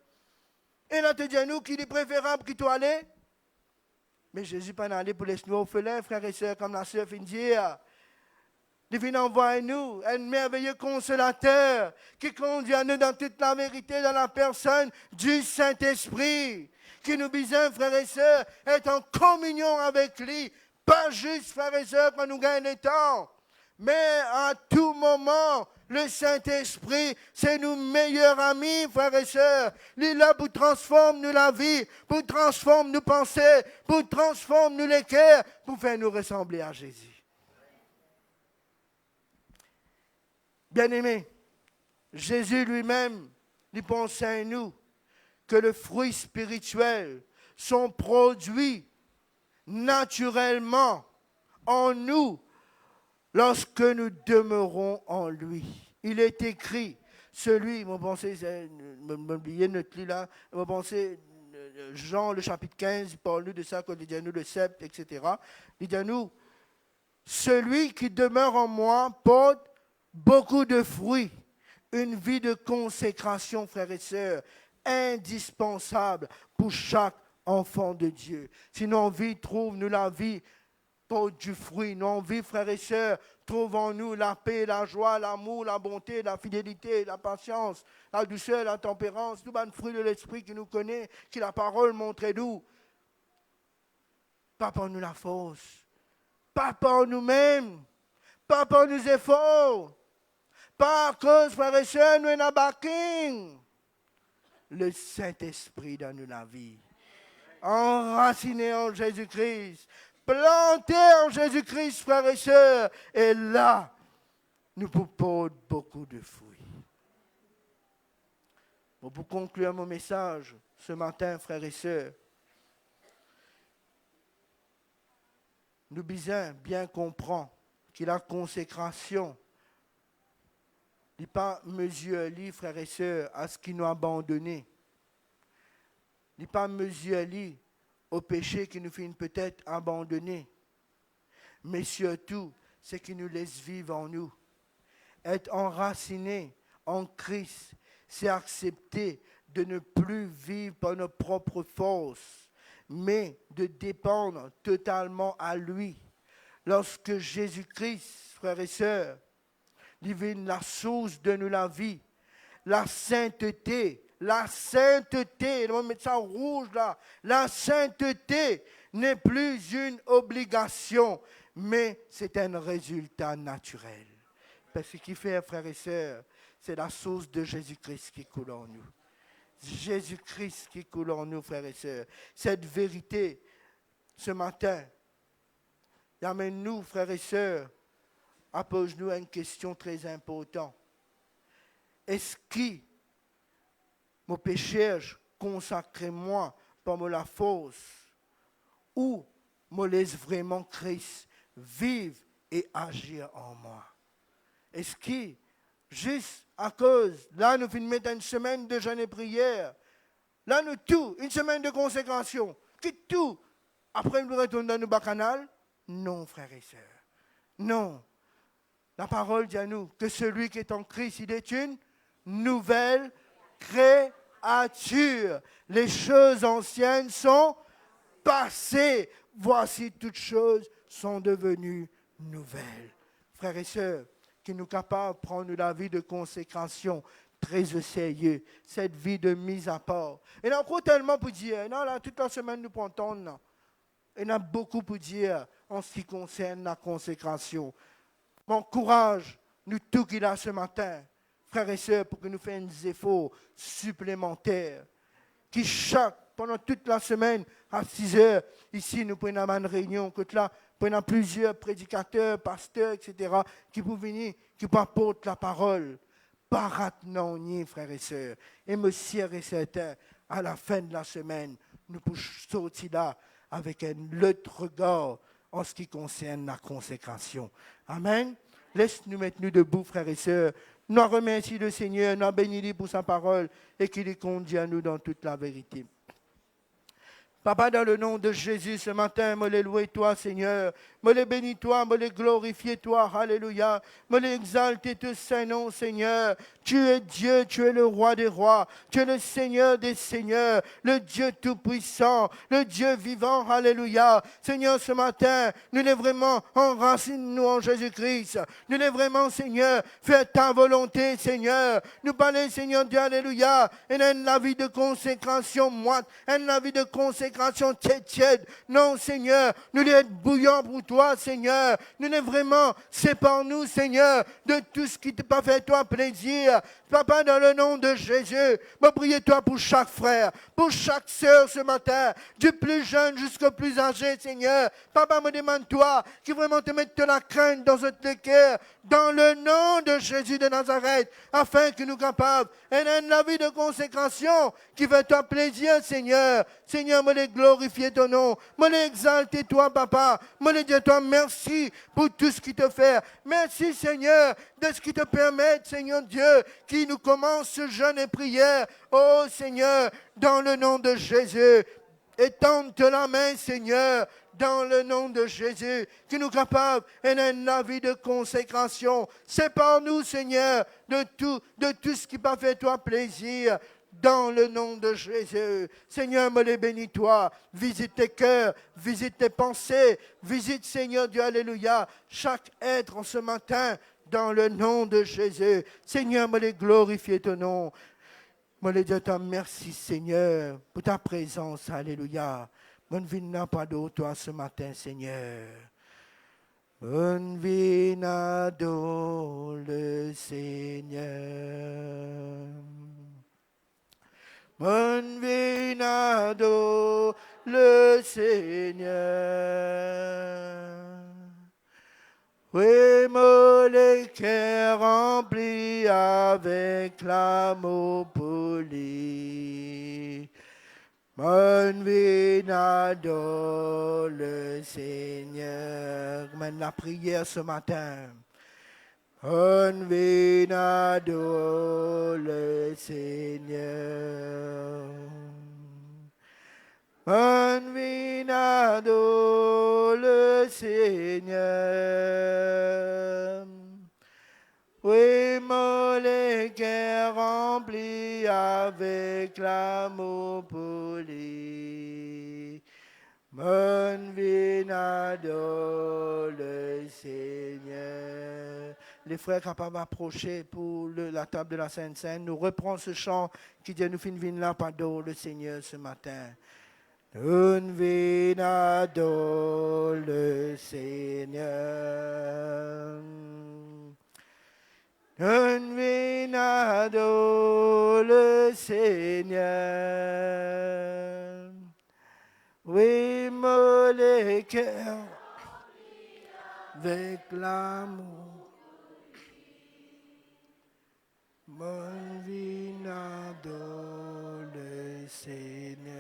Et là, te dit à nous qu'il est préférable qu'il soit allé. Mais Jésus n'est pas allé pour les orphelins, frères et sœurs, comme la sœur vient de dire. Il vient envoyer nous un merveilleux consolateur qui conduit à nous dans toute la vérité, dans la personne du Saint-Esprit. Qui nous besoin, frères et sœurs, être en communion avec lui. Pas juste, frères et sœurs, quand nous gagnons le temps. Mais à tout moment, le Saint-Esprit, c'est nos meilleurs amis, frères et sœurs. Il est là pour transformer nous la vie, pour transformer nos pensées, pour transformer nous les cœurs, pour faire nous ressembler à Jésus. Bien-aimés, Jésus lui-même, il pensait à nous que le fruit spirituel sont produits naturellement en nous lorsque nous demeurons en lui. Il est écrit, celui, vous pensez, m'oubliez notre lit là, vous pensez, Jean, le chapitre 15, il parle de ça, quand il dit à nous le sceptre, etc. Il dit à nous, celui qui demeure en moi porte beaucoup de fruits, une vie de consécration, frères et sœurs, indispensable pour chaque enfant de Dieu. Si nos vies trouvent, nous la vie, porte du fruit. Nos vies, frères et sœurs, trouvons-nous la paix, la joie, l'amour, la bonté, la fidélité, la patience, la douceur, la tempérance, tout le fruit de l'esprit qui nous connaît, qui la parole montre nous. Pas par nous la force, pas par nous-mêmes, pas par nos efforts, pas à cause, frères et sœurs, nous sommes backing. Le Saint-Esprit dans nous la vie. Enraciné en Jésus-Christ, planté en Jésus-Christ, frères et sœurs, et là, nous pouvons beaucoup de fruits. Bon, pour conclure mon message ce matin, frères et sœurs, nous devons bien comprendre que la consécration n'est pas mesurée, frères et sœurs, à ce qui nous a abandonnés. N'est pas mesurée au péché qui nous fait peut-être abandonner. Mais surtout, c'est qui nous laisse vivre en nous. Être enraciné en Christ, c'est accepter de ne plus vivre par nos propres forces, mais de dépendre totalement à lui. Lorsque Jésus-Christ, frères et sœurs, divine la source de nous la vie, la sainteté, on va mettre ça en rouge là, la sainteté n'est plus une obligation, mais c'est un résultat naturel. Parce que ce qui fait, frères et sœurs, c'est la source de Jésus-Christ qui coule en nous. Jésus-Christ qui coule en nous, frères et sœurs. Cette vérité, ce matin, amène-nous, frères et sœurs, à poser-nous une question très importante. Est-ce que mon péché consacre moi par la force ou me laisse vraiment Christ vivre et agir en moi? Est-ce que, juste à cause, là nous finissons mettre une semaine de jeûne et prière, là nous tout, une semaine de consécration, quitte tout, après nous retournons dans nos bacchanales? Non, frères et sœurs, non. La parole dit à nous que celui qui est en Christ, il est une nouvelle créature. Les choses anciennes sont passées. Voici toutes choses sont devenues nouvelles. Frères et sœurs, qui nous capables de prendre la vie de consécration très au sérieux cette vie de mise à part. Et on a encore tellement pour dire, non, là, toute la semaine, nous prenons, non. Et on a beaucoup pour dire en ce qui concerne la consécration. Mon courage, nous tous qui là ce matin, frères et sœurs, pour que nous fassions des efforts supplémentaires, qui pendant toute la semaine, à 6 heures, ici, nous prenons une réunion, que là, prenons plusieurs prédicateurs, pasteurs, etc., qui peuvent venir, qui peuvent apporter la parole. Pas non, ni, frères et sœurs. Et me et certain, à la fin de la semaine, nous pouvons sortir là avec un autre regard en ce qui concerne la consécration. Amen. Laisse-nous mettre nous debout, frères et sœurs. Nous remercions le Seigneur, nous bénissons pour sa parole et qu'il les conduit à nous dans toute la vérité. Papa, dans le nom de Jésus, ce matin, me les louer toi, Seigneur. Me les bénis toi, me les glorifier toi. Alléluia. Me les exalter tout Saint-Nom, Seigneur. Tu es Dieu, tu es le roi des rois. Tu es le Seigneur des seigneurs. Le Dieu tout-puissant. Le Dieu vivant. Alléluia. Seigneur, ce matin, nous voulons vraiment enraciner-nous en Jésus-Christ. Nous voulons vraiment, Seigneur, faire ta volonté, Seigneur. Nous parlons, Seigneur Dieu, Alléluia. Et dans la vie de consécration moite. Et dans la vie de consécration tiède. Non, Seigneur, nous voulons être bouillants pour toi, Seigneur. Nous voulons vraiment, sépare-nous, Seigneur, de tout ce qui ne t'a pas fait toi plaisir. Papa, dans le nom de Jésus, me priez toi pour chaque frère, pour chaque sœur ce matin, du plus jeune jusqu'au plus âgé, Seigneur. Papa, me demande toi qui vraiment te mette de la crainte dans notre cœur, dans le nom de Jésus de Nazareth, afin que nous capables, et dans la vie de consécration, qui fait toi plaisir, Seigneur. Seigneur, me les glorifier ton nom, me les exalter toi, Papa, me les dire toi merci pour tout ce qui te fait. Merci, Seigneur, de ce qui te permet, Seigneur Dieu, qui nous commence ce jeûne et prière. Oh, Seigneur, dans le nom de Jésus, étends-te la main, Seigneur, dans le nom de Jésus, qui nous capable et dans la vie de consécration. Sépare-nous, Seigneur, de tout ce qui m'a fait toi plaisir. Dans le nom de Jésus. Seigneur, me les bénis toi. Visite tes cœurs, visite tes pensées, visite, Seigneur Dieu, alléluia, chaque être en ce matin, dans le nom de Jésus. Seigneur, me les glorifier ton nom. Me les dire toi merci, Seigneur, pour ta présence, alléluia. Mon vie n'a pas d'autre, toi, ce matin, Seigneur. Mon vie n'a d'autre, le Seigneur. Mon vinado, le Seigneur. Oui, mon cœur rempli avec l'amour pour lui. Mon vinado, le Seigneur. Mène la prière ce matin. Un vinado, le Seigneur. Un vinado, le Seigneur. Oui, mon cœur rempli avec l'amour pour lui. Mon vinado, le Seigneur. Les frères capables d'approcher pour la table de la Sainte Seine, nous reprenons ce chant qui dit nous fin là pardon le Seigneur ce matin. Un vinado le Seigneur. Un vinado le Seigneur. Oui, mon cœur avec l'amour. Mon vinado le Seigneur.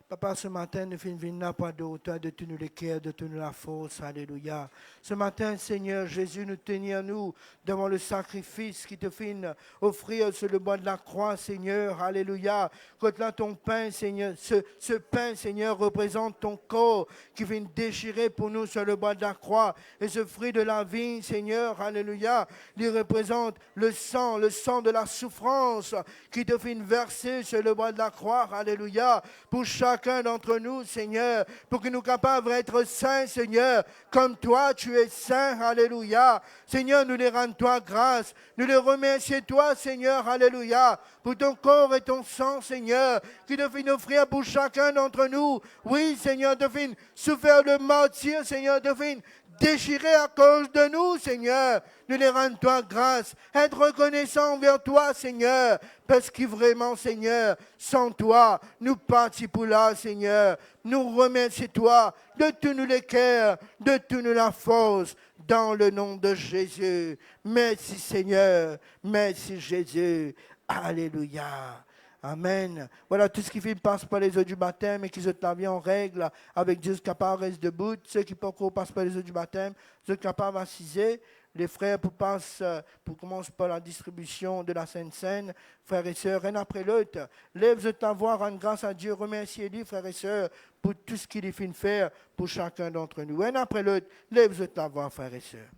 Papa, ce matin, nous finissons pas d'autre, de tout nous le cœur, de tout nous la force. Alléluia. Ce matin, Seigneur Jésus, nous tenons nous devant le sacrifice qui te fait offrir sur le bois de la croix, Seigneur. Alléluia. Quand là, ton pain, Seigneur, ce pain, Seigneur, représente ton corps qui vient déchirer pour nous sur le bois de la croix. Et ce fruit de la vigne, Seigneur, alléluia, il représente le sang de la souffrance qui te fait verser sur le bois de la croix. Alléluia. Pour chaque chacun d'entre nous, Seigneur, pour que nous capables d'être saints, Seigneur, comme toi, tu es saint. Alléluia. Seigneur, nous les rendons toi grâce. Nous les remercions toi, Seigneur. Alléluia. Pour ton corps et ton sang, Seigneur, qui te fait offrir pour chacun d'entre nous. Oui, Seigneur, te fait souffrir le martyr, Seigneur, te fait déchiré à cause de nous, Seigneur. Nous les rendons toi grâce. Être reconnaissant envers toi, Seigneur. Parce que vraiment, Seigneur, sans toi, nous participons là, Seigneur. Nous remercions toi de tous nous les cœurs, de toute la force, dans le nom de Jésus. Merci, Seigneur. Merci, Jésus. Alléluia. Amen. Voilà, tout ce qui passe par les eaux du baptême et qui se lavent en règle avec Dieu capable reste debout. Ceux qui passent par les eaux du baptême, ceux capables assiser. Les frères pour commencer par la distribution de la Sainte Seine, frères et sœurs, un après l'autre. Lève ta voix, rends grâce à Dieu, remerciez-lui, frères et sœurs, pour tout ce qu'il fait faire pour chacun d'entre nous. Un après l'autre, lève ta voix, frères et sœurs.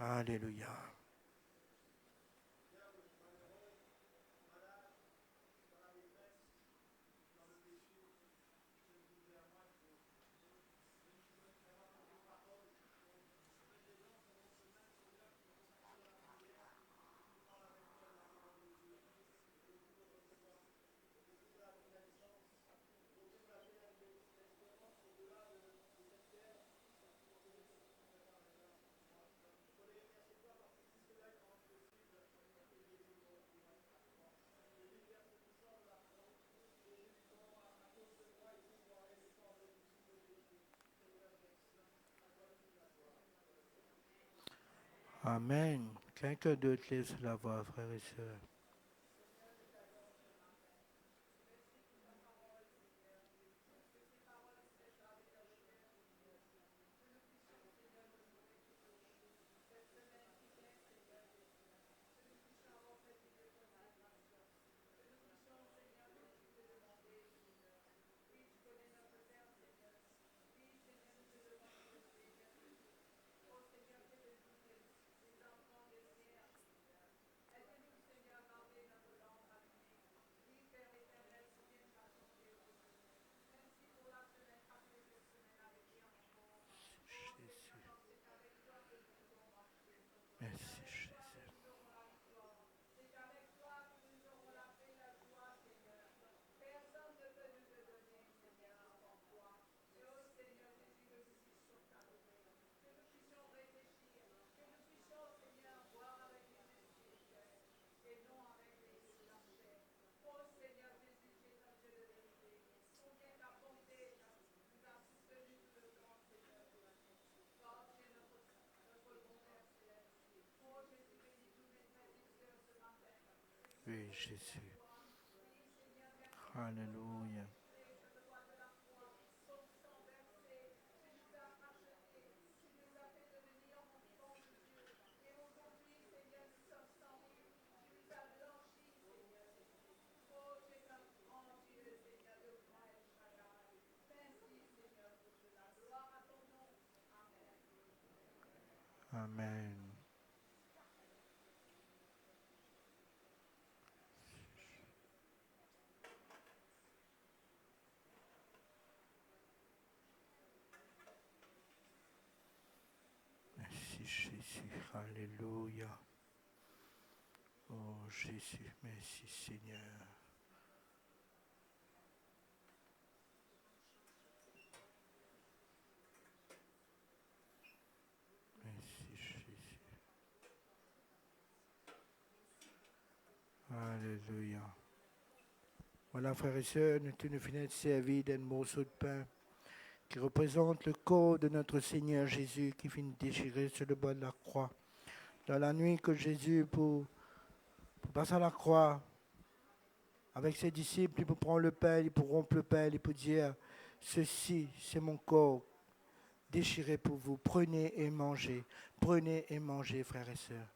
Alléluia. Amen. Quelqu'un d'autre laisse la voix, frères et sœurs. Merci, Jésus. Oui, Jésus. Alléluia. Amen. Merci Jésus. Alléluia. Oh Jésus, merci Seigneur. Merci Jésus. Alléluia. Voilà, frères et sœurs, nous venons de servir d'un morceau de pain qui représente le corps de notre Seigneur Jésus qui finit déchiré sur le bois de la croix. Dans la nuit que Jésus, pour passer à la croix, avec ses disciples, il peut prendre le pain, il peut rompre le pain, il peut dire, ceci, c'est mon corps déchiré pour vous. Prenez et mangez, frères et sœurs.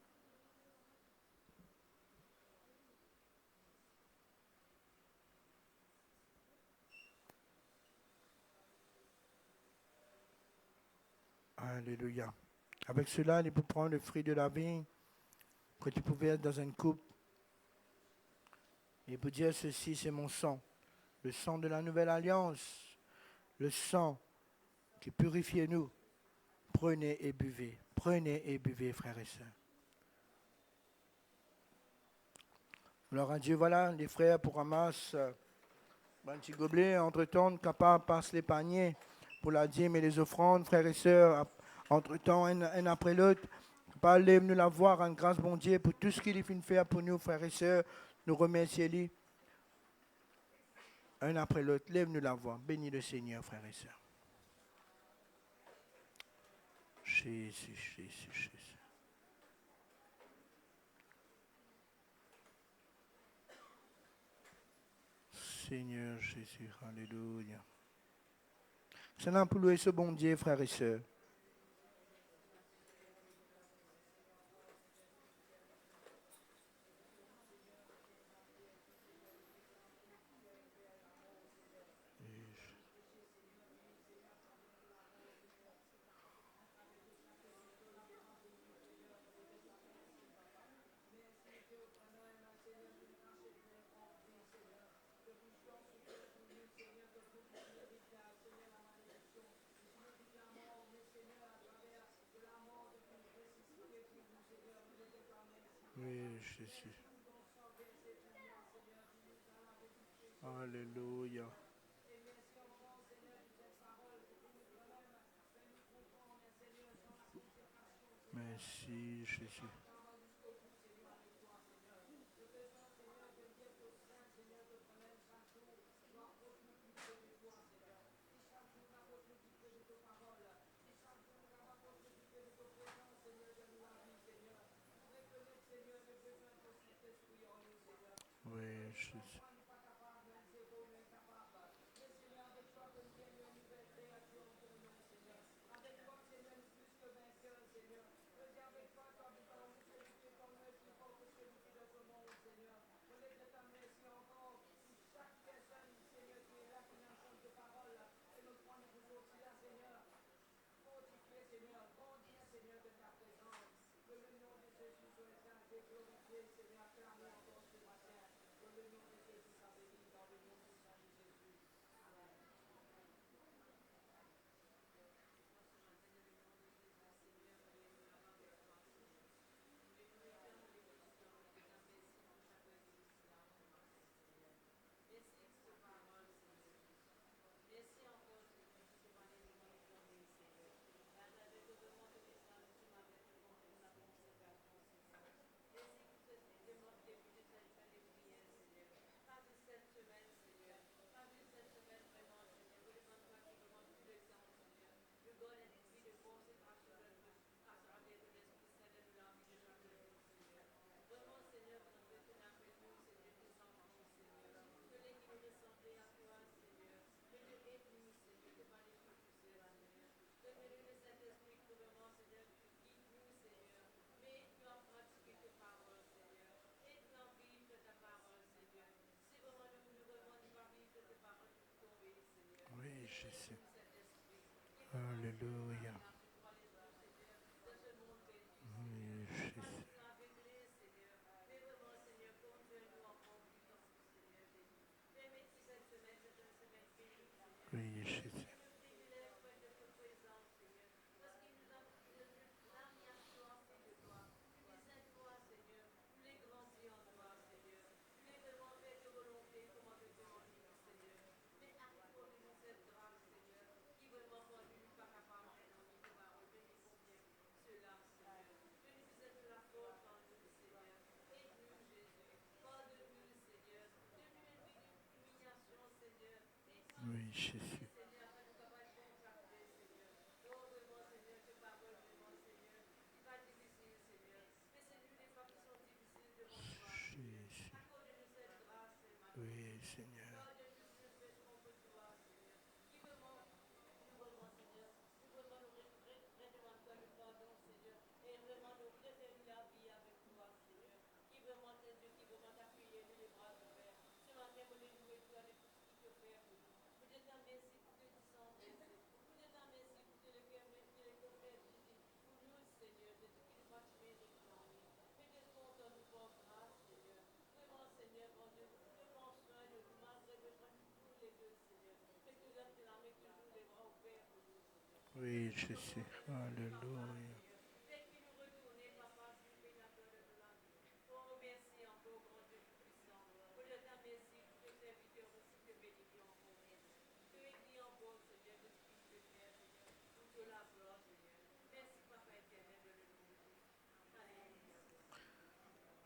Alléluia. Avec cela, il peut prendre le fruit de la vigne que tu pouvais être dans une coupe. Il peut dire ceci, c'est mon sang le sang de la nouvelle alliance, le sang qui purifie nous. Prenez et buvez, frères et sœurs. Gloire à Dieu, voilà, les frères pour ramasser un petit gobelet, entre-temps, capable passe les paniers pour la dîme et les offrandes, frères et sœurs, entre-temps, un après l'autre. Parlez, nous la voir, en grâce, bon Dieu, pour tout ce qu'il fait faire pour nous, frères et sœurs, nous remercier-lui. Un après l'autre, lève-nous la voix. Bénis le Seigneur, frères et sœurs. Jésus, Jésus, Jésus. Seigneur Jésus, alléluia. C'est là pour louer ce bon Dieu, frères et sœurs. Oui, Jésus. Alléluia. Merci, Jésus. Oui, Jésus. Oui, Jésus. Alléluia. Oui, Jésus. Oui, Jésus. Oui, Jésus. Jésus. Oui, Seigneur. Oui, Jésus. Alléluia.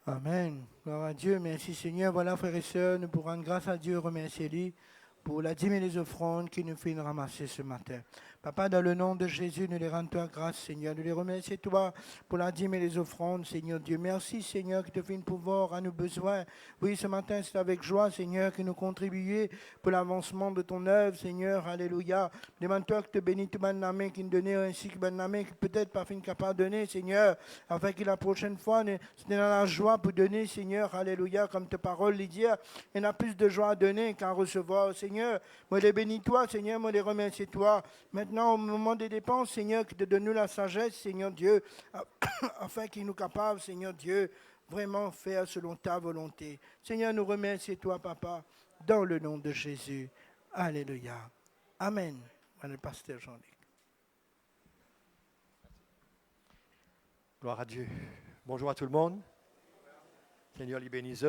Amen. Gloire à Dieu. Merci Seigneur. Voilà, frères et sœurs, nous pourrons rendre grâce à Dieu, remercier lui pour la dîme et les offrandes qu'il nous fait nous ramasser ce matin. Papa, dans le nom de Jésus, nous les rendons toi grâce, Seigneur. Nous les remercions, toi, pour la dîme et les offrandes, Seigneur Dieu. Merci, Seigneur, qui te fait une pouvoir à nos besoins. Oui, ce matin, c'est avec joie, Seigneur, que nous contribuons pour l'avancement de ton œuvre, Seigneur. Alléluia. Demande-toi que te bénis tout le monde qui nous donne, ainsi que le qui peut-être pas fin capable de donner, Seigneur, afin que la prochaine fois, c'est dans la joie pour donner, Seigneur. Alléluia. Comme ta parole les dit, il y a plus de joie à donner qu'à recevoir, Seigneur. Moi, les bénis toi, Seigneur. Moi, les remercie toi. Maintenant, au moment des dépenses, Seigneur, que te donne-nous la sagesse, Seigneur Dieu, afin qu'il nous capable, Seigneur Dieu, vraiment faire selon ta volonté. Seigneur, nous remercions toi, Papa, dans le nom de Jésus. Alléluia. Amen. Voilà le pasteur Jean-Luc. Gloire à Dieu. Bonjour à tout le monde. Seigneur, les bénisse.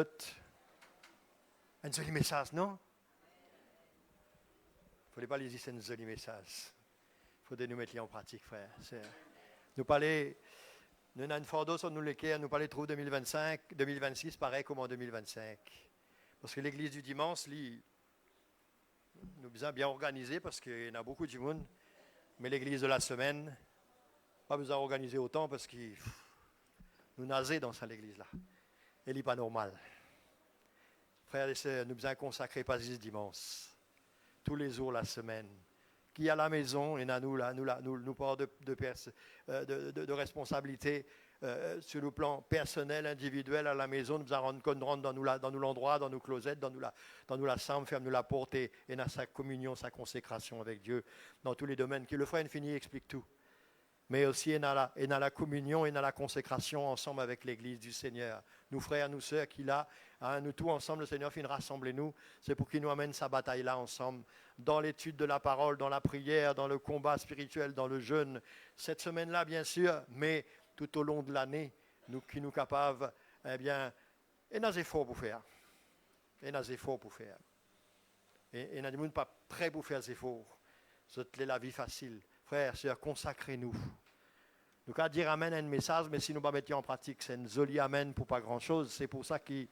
Un joli message, non? Il ne fallait pas les dire, c'est un joli message. Il faut nous mettre en pratique, frère. Nous parler, nous avons une fardeau sur nous lesquels nous parler trop 2025, 2026, pareil comme en 2025. Parce que l'église du dimanche, nous besoin bien organisée parce qu'il y en a beaucoup de monde. Mais l'église de la semaine, pas besoin d'organiser autant parce que nous nasons dans cette église-là. Elle n'est pas normale. Frères et sœurs, nous besoin consacrer pas ce dimanche. Tous les jours la semaine. Qui à la maison, et nous parlons de responsabilité sur le plan personnel, individuel à la maison, nous allons rendre dans nous l'endroit, dans nos closettes, dans nous la chambre, ferme-nous la porte et dans sa communion, sa consécration avec Dieu, dans tous les domaines. Que le frère infini explique tout. Mais aussi dans la communion et dans la consécration ensemble avec l'Église du Seigneur. Nous frères, nous sœurs qui là, nous tous ensemble, le Seigneur finit rassembler nous. C'est pour qu'il nous amène sa bataille-là ensemble, dans l'étude de la parole, dans la prière, dans le combat spirituel, dans le jeûne. Cette semaine-là, bien sûr, mais tout au long de l'année, qui nous capables, eh bien, et nous efforts pour faire. Et nous efforts pour faire. Et nous ne pas prêts pour faire des efforts. C'est la vie facile. Frères, sœurs, consacrez-nous. Nous allons dire amen à un message, mais si nous ne pas mettre en pratique, c'est un joli amen pour pas grand-chose. C'est pour ça que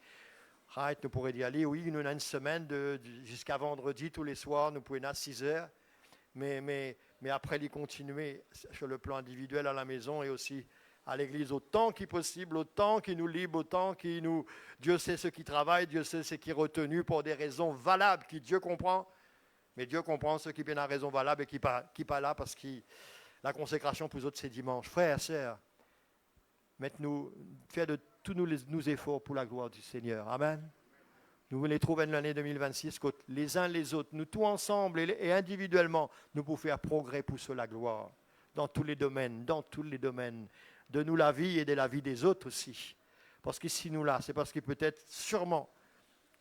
nous pourrions dire, allez, oui, nous avons une semaine jusqu'à vendredi, tous les soirs, nous pouvons être à 6 heures. Mais après, les continuer sur le plan individuel à la maison et aussi à l'église autant qu'il possible, autant qu'il nous libre, autant qu'il nous... Dieu sait ce qui travaille, Dieu sait ce qui est retenu pour des raisons valables que Dieu comprend. Mais Dieu comprend ceux qui viennent à raison valable et qui pas là parce que la consécration pour eux autres c'est dimanche. Frères, sœurs, faire de tous nos efforts pour la gloire du Seigneur. Amen. Nous voulons trouver l'année 2026, les uns les autres, nous tous ensemble et individuellement, nous pouvons faire progrès pour la gloire. Dans tous les domaines, de nous la vie et de la vie des autres aussi. Parce que si nous là, c'est parce que peut-être, sûrement,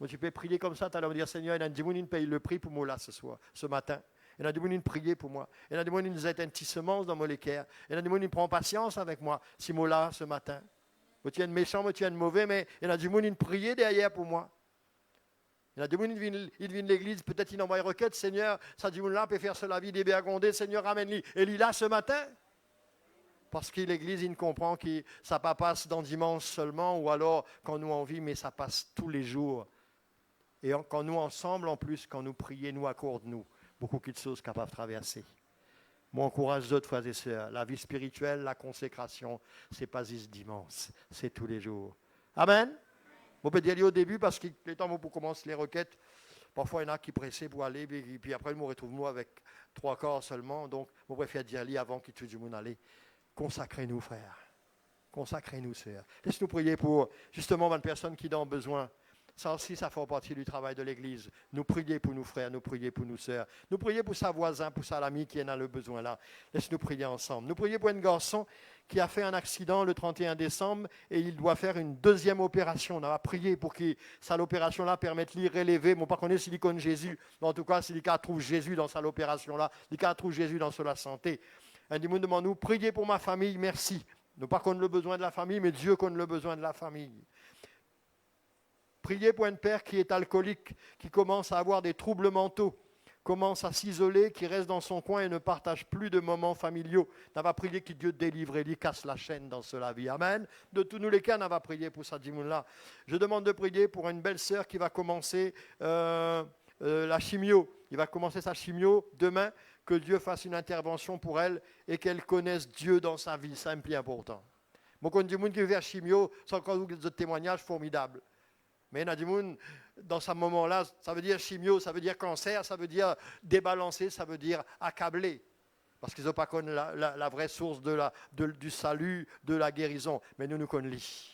moi, tu peux prier comme ça, tu allais me dire, Seigneur, il y a des gens qui payent le prix pour moi là ce matin. Il y en a des gens qui prient pour moi. Il y en a des gens qui nous aident un petit semence dans mon équerre. Il y en a des gens qui prennent patience avec moi, si moi là ce matin. Moi, tu es un méchant, moi, tu es un mauvais, mais il y en a des gens qui prient derrière pour moi. Il y en a des gens qui viennent l'église, peut-être ils envoient une requête, Seigneur, ça dit, là peut faire cela vie des Béagondés, Seigneur, ramène-le. Et il est là ce matin. Parce que l'Église, il comprend que ça ne passe dans dimanche seulement, ou alors quand nous en vit, mais ça passe tous les jours. Et quand nous ensemble, en plus, quand nous prions, nous accorde-nous beaucoup de choses capables de traverser. Moi, encourage d'autres frères et sœurs. La vie spirituelle, la consécration, ce n'est pas ce dimanche, c'est tous les jours. Amen. On peut dire au début, parce que les temps pour commencer les requêtes, parfois il y en a qui pressaient pour aller, puis après, je me retrouve moi avec 3 quarts seulement. Donc, je préfère dire avant que tout le monde aille. Consacrez-nous, frères. Consacrez-nous, sœurs. Laisse-nous prier pour justement une personne qui est dans besoin. Ça aussi, ça fait partie du travail de l'Église. Nous prier pour nos frères, nous prier pour nos sœurs. Nous prier pour sa voisin, pour sa amie qui est dans le besoin là. Laisse-nous prier ensemble. Nous prier pour un garçon qui a fait un accident le 31 décembre et il doit faire une deuxième opération. On va prier pour que ça, l'opération là permette de lui relever. Bon, pas qu'on est s'il connaît Jésus, mais en tout cas, s'il trouve Jésus dans sa opération là, il trouve Jésus dans sa santé. Un dimanche, demande-nous, priez pour ma famille, merci. Nous pas qu'on ait le besoin de la famille, mais Dieu qu'on ait le besoin de la famille. Priez pour un père qui est alcoolique, qui commence à avoir des troubles mentaux, commence à s'isoler, qui reste dans son coin et ne partage plus de moments familiaux. On va prier que Dieu délivre et lui casse la chaîne dans cela vie. Amen. De tous nous les cas, on va prier pour ça dimanche-là. Je demande de prier pour une belle sœur qui va commencer la chimio. Il va commencer sa chimio demain. Que Dieu fasse une intervention pour elle et qu'elle connaisse Dieu dans sa vie. C'est un peu important. Moi, quand je dis qui veut faire chimio, c'est encore des témoignages formidables. Mais il y a des gens, dans ce moment-là, ça veut dire chimio, ça veut dire cancer, ça veut dire débalancer, ça veut dire accabler. Parce qu'ils n'ont pas connu la vraie source du salut, de la guérison. Mais nous connaissons.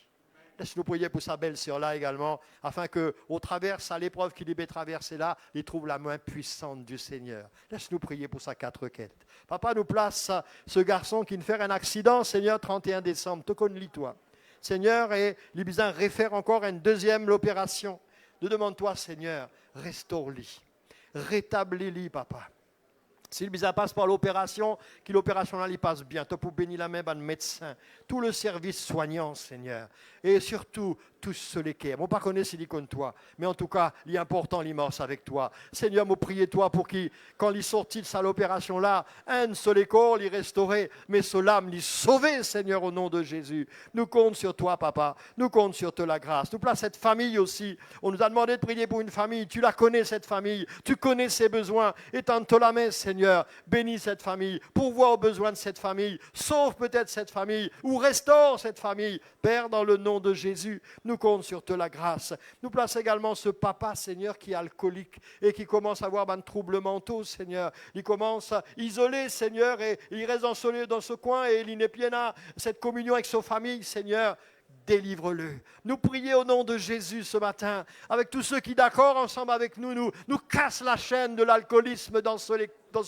Laisse-nous prier pour sa belle-sœur-là également, afin qu'au travers de l'épreuve qu'il va traverser là, il trouve la main puissante du Seigneur. Laisse-nous prier pour sa 4 requêtes. Papa nous place ce garçon qui ne fait un accident, Seigneur, 31 décembre. Te connais toi. Seigneur, et il besoin réfère encore à une deuxième l'opération. Nous demande-toi, Seigneur, restaure-lui, rétablis-lui, papa. S'il passe par l'opération, que l'opération là, il passe bien. Tu peux bénir la main de médecin, tout le service soignant, Seigneur. Et surtout, tous ceux qui aiment. On ne pas connaître s'il compte toi, mais en tout cas, il est important, l'immense avec toi. Seigneur, me prier toi pour qu'il, quand il est sorti de ça l'opération là, un seul corps, il restaurer, mais ce l'âme, il sauver, Seigneur, au nom de Jésus. Nous comptons sur toi, papa. Nous comptons sur te la grâce. Nous place cette famille aussi. On nous a demandé de prier pour une famille. Tu la connais, cette famille. Tu connais ses besoins. Étends-te la main, Seigneur. Bénis cette famille. Pourvois aux besoins de cette famille. Sauve peut-être cette famille ou restaure cette famille. Père, dans le nom de Jésus, nous comptons sur te la grâce. Nous place également ce papa, Seigneur, qui est alcoolique et qui commence à avoir des troubles mentaux, Seigneur. Il commence à isoler, Seigneur, et il reste dans ce coin et il n'est plus là cette communion avec sa famille, Seigneur. Délivre-le. Nous prions au nom de Jésus ce matin, avec tous ceux qui, d'accord, ensemble avec nous cassent la chaîne de l'alcoolisme dans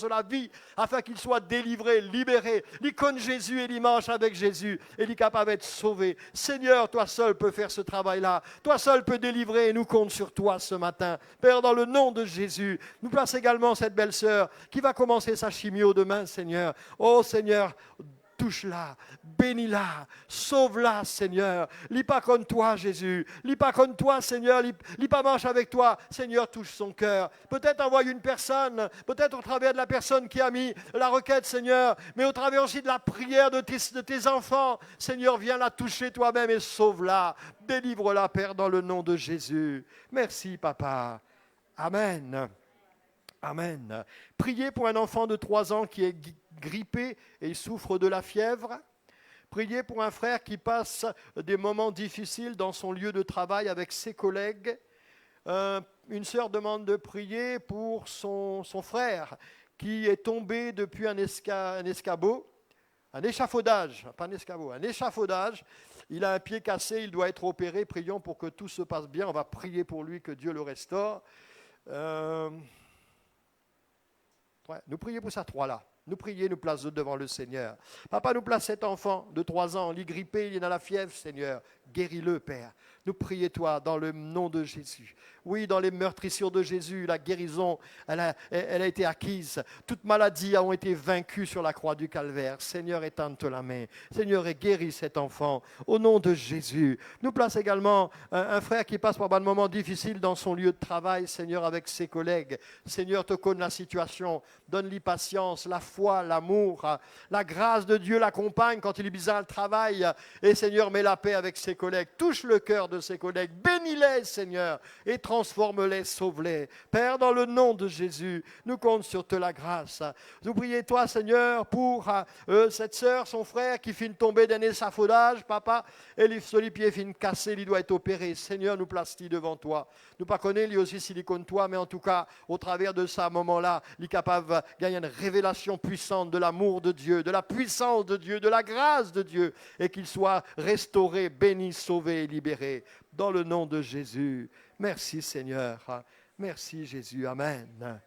la vie, afin qu'il soit délivré, libéré. Il connaît Jésus et il mange avec Jésus, et il est capable d'être sauvé. Seigneur, toi seul peux faire ce travail-là. Toi seul peux délivrer, et nous comptons sur toi ce matin. Père, dans le nom de Jésus, nous place également cette belle sœur qui va commencer sa chimio demain, Seigneur. Oh Seigneur, touche-la, bénis-la, sauve-la, Seigneur. Lis pas comme toi, Jésus. Lis pas comme toi, Seigneur. Lis pas marche avec toi. Seigneur, touche son cœur. Peut-être envoie une personne, peut-être au travers de la personne qui a mis la requête, Seigneur, mais au travers aussi de la prière de tes enfants. Seigneur, viens la toucher toi-même et sauve-la. Délivre-la, Père, dans le nom de Jésus. Merci, Papa. Amen. Amen. Priez pour un enfant de 3 ans qui est grippé et il souffre de la fièvre. Priez pour un frère qui passe des moments difficiles dans son lieu de travail avec ses collègues. Une sœur demande de prier pour son frère qui est tombé depuis un escabeau, un échafaudage, pas un escabeau, un échafaudage. Il a un pied cassé, il doit être opéré. Prions pour que tout se passe bien. On va prier pour lui, que Dieu le restaure. Nous prions pour ça 3 là. Nous prions, nous plaçons devant le Seigneur. Papa, nous place cet enfant de 3 ans, il est grippé, il est dans la fièvre, Seigneur. Guéris-le, Père. Nous prions toi dans le nom de Jésus. Oui, dans les meurtrissures de Jésus, la guérison, elle a été acquise. Toutes maladies ont été vaincues sur la croix du Calvaire. Seigneur, étends-te la main. Seigneur, et guéris cet enfant. Au nom de Jésus. Nous place également un frère qui passe par un moment difficile dans son lieu de travail, Seigneur, avec ses collègues. Seigneur, te connais la situation. Donne-lui patience, la foi, l'amour. La grâce de Dieu l'accompagne quand il est bizarre le travail. Et Seigneur, mets la paix avec ses collègues. Touche le cœur de ses collègues. Bénis-les, Seigneur, et transforme-les, sauve-les. Père, dans le nom de Jésus, nous comptons sur te la grâce. Nous prions toi, Seigneur, pour cette sœur, son frère, qui finit de tomber d'un échafaudage, papa, et les pieds finissent cassés, il doit être opéré. Seigneur, nous place-t-il devant toi. Nous pas connaître lui aussi s'il est contre toi, mais en tout cas, au travers de ce moment-là, il est capable de gagner une révélation puissante de l'amour de Dieu, de la puissance de Dieu, de la grâce de Dieu, et qu'il soit restauré, béni, sauvé et libéré. dans le nom de Jésus. Merci Seigneur. Merci Jésus. Amen.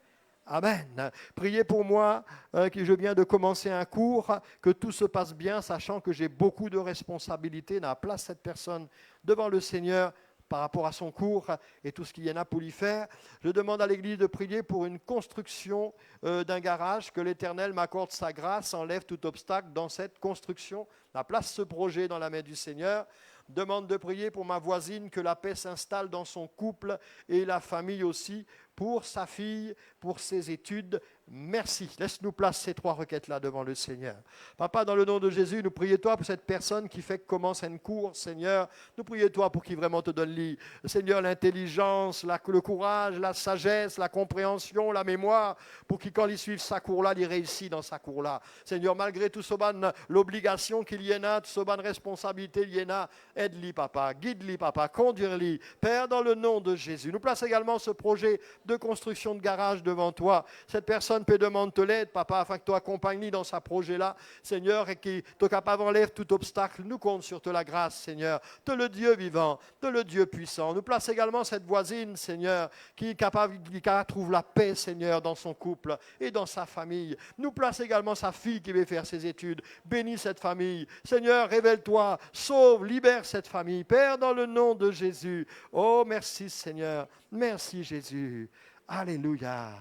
Amen. Priez pour moi, que je viens de commencer un cours, que tout se passe bien, sachant que j'ai beaucoup de responsabilités dans la place de cette personne devant le Seigneur par rapport à son cours et tout ce qu'il y en a pour lui faire. Je demande à l'Église de prier pour une construction d'un garage, que l'Éternel m'accorde sa grâce, enlève tout obstacle dans cette construction, la place ce projet dans la main du Seigneur. Demande de prier pour ma voisine, que la paix s'installe dans son couple et la famille aussi, pour sa fille, pour ses études. Merci. Laisse-nous placer ces 3 requêtes-là devant le Seigneur. Papa, dans le nom de Jésus, nous prions toi pour cette personne qui fait que commence un cours, Seigneur. Nous prions toi pour qu'il vraiment te donne, Seigneur, l'intelligence, le courage, la sagesse, la compréhension, la mémoire, pour qu'il, quand il suive sa cours-là, il réussit dans sa cours-là. Seigneur, malgré tout ce ban, l'obligation qu'il y en a, tout ce ban de responsabilité il y en a, aide-lui, papa, guide-lui, papa, conduire-lui. Père, dans le nom de Jésus, nous place également ce projet de construction de garage devant toi. Cette personne peut demander de l'aide, papa, afin que tu accompagnes dans ce projet-là, Seigneur, et qu'il te capable enlève tout obstacle. Nous compte sur te la grâce, Seigneur. De le Dieu vivant, de le Dieu puissant. Nous place également cette voisine, Seigneur, qui est capable, qui trouve la paix, Seigneur, dans son couple et dans sa famille. Nous place également sa fille qui veut faire ses études. Bénis cette famille. Seigneur, révèle-toi, sauve, libère cette famille. Père, dans le nom de Jésus. Oh, merci, Seigneur. Merci, Jésus. Alléluia.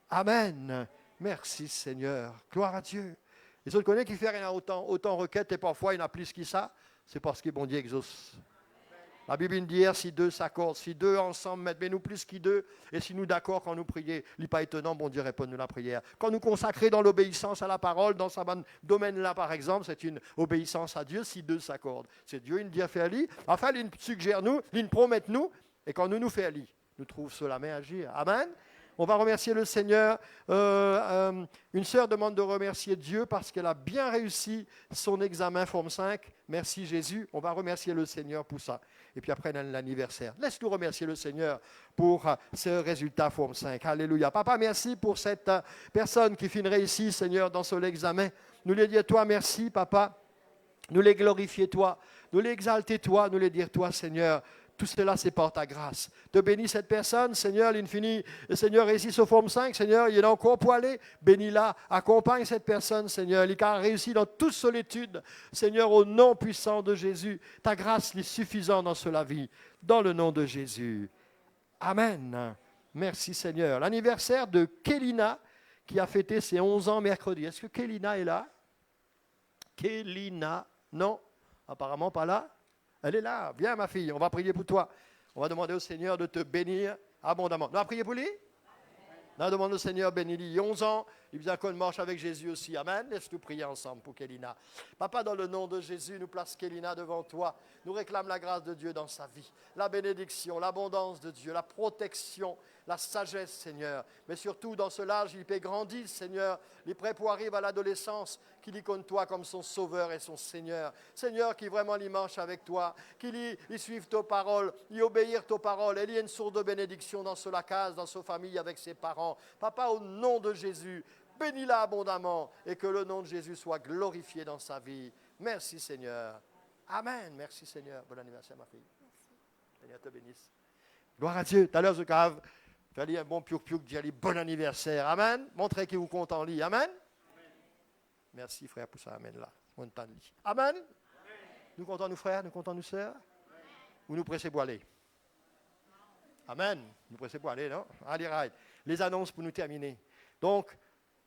Amen. Merci Seigneur. Gloire à Dieu. Les autres connaissent qui fait rien autant requêtes et parfois il y en a plus que ça. C'est parce que bon Dieu exauce. La Bible dit si 2 s'accordent, si 2 ensemble mettent, mais nous plus que 2, et si nous d'accord quand nous prions, il n'est pas étonnant, bon Dieu répond nous la prière. Quand nous consacrons dans l'obéissance à la parole, dans ce domaine-là par exemple, c'est une obéissance à Dieu si 2 s'accordent. C'est Dieu, il dit à faire lui, enfin il suggère nous, il promet nous, et quand nous fait lui, nous trouvons cela main agir. Amen. On va remercier le Seigneur. Une sœur demande de remercier Dieu parce qu'elle a bien réussi son examen Forme 5. Merci Jésus. On va remercier le Seigneur pour ça. Et puis après, l'anniversaire. Laisse-nous remercier le Seigneur pour ce résultat Forme 5. Alléluia. Papa, merci pour cette personne qui finirait ici, Seigneur, dans son examen. Nous lui dire toi merci, Papa. Nous les glorifier toi. Nous les exalter toi. Nous les dire toi, Seigneur. Tout cela, c'est par ta grâce. Te bénis cette personne, Seigneur, l'infini. Seigneur, réussit ce Forme 5, Seigneur, il est encore pour aller. Bénis-la, accompagne cette personne, Seigneur. Il a réussi dans toute solitude, Seigneur, au nom puissant de Jésus. Ta grâce est suffisante dans cela vie, dans le nom de Jésus. Amen. Merci, Seigneur. L'anniversaire de Kélina, qui a fêté ses 11 ans mercredi. Est-ce que Kélina est là? Kélina, non, apparemment pas là. Elle est là. Viens, ma fille, on va prier pour toi. On va demander au Seigneur de te bénir abondamment. On va prier pour lui? On demande au Seigneur, bénis-lui. Il a 11 ans, il vient qu'on marche avec Jésus aussi. Amen. Laisse-nous prier ensemble pour Kélina. Papa, dans le nom de Jésus, nous place Kélina devant toi. Nous réclame la grâce de Dieu dans sa vie. La bénédiction, l'abondance de Dieu, la protection, la sagesse, Seigneur. Mais surtout, dans ce l'âge, il peut grandir, Seigneur. Il est prêt pour arriver à l'adolescence, qu'il y compte toi comme son sauveur et son Seigneur. Seigneur, qui vraiment il marche avec toi, qu'il y suive tes paroles, il obéir tes paroles. Et il y a une source de bénédiction dans la case, dans sa famille, avec ses parents. Papa, au nom de Jésus, bénis-la abondamment et que le nom de Jésus soit glorifié dans sa vie. Merci, Seigneur. Amen. Merci, Seigneur. Bon anniversaire, ma fille. Seigneur te bénisse. Gloire à Dieu. Tout à l'heure, je cave. Tu as dit un bon piouk-piouk, tu as dit bon anniversaire. Amen. Montrez qu'il vous compte en lit. Amen. Merci, frère, pour ça. Amen, là. Amen. Nous comptons, nous, frères, nous comptons, nous, sœurs. Ou nous pressez pour aller. Amen. Nous pressez pour aller, non? Allez, right. Les annonces pour nous terminer. Donc,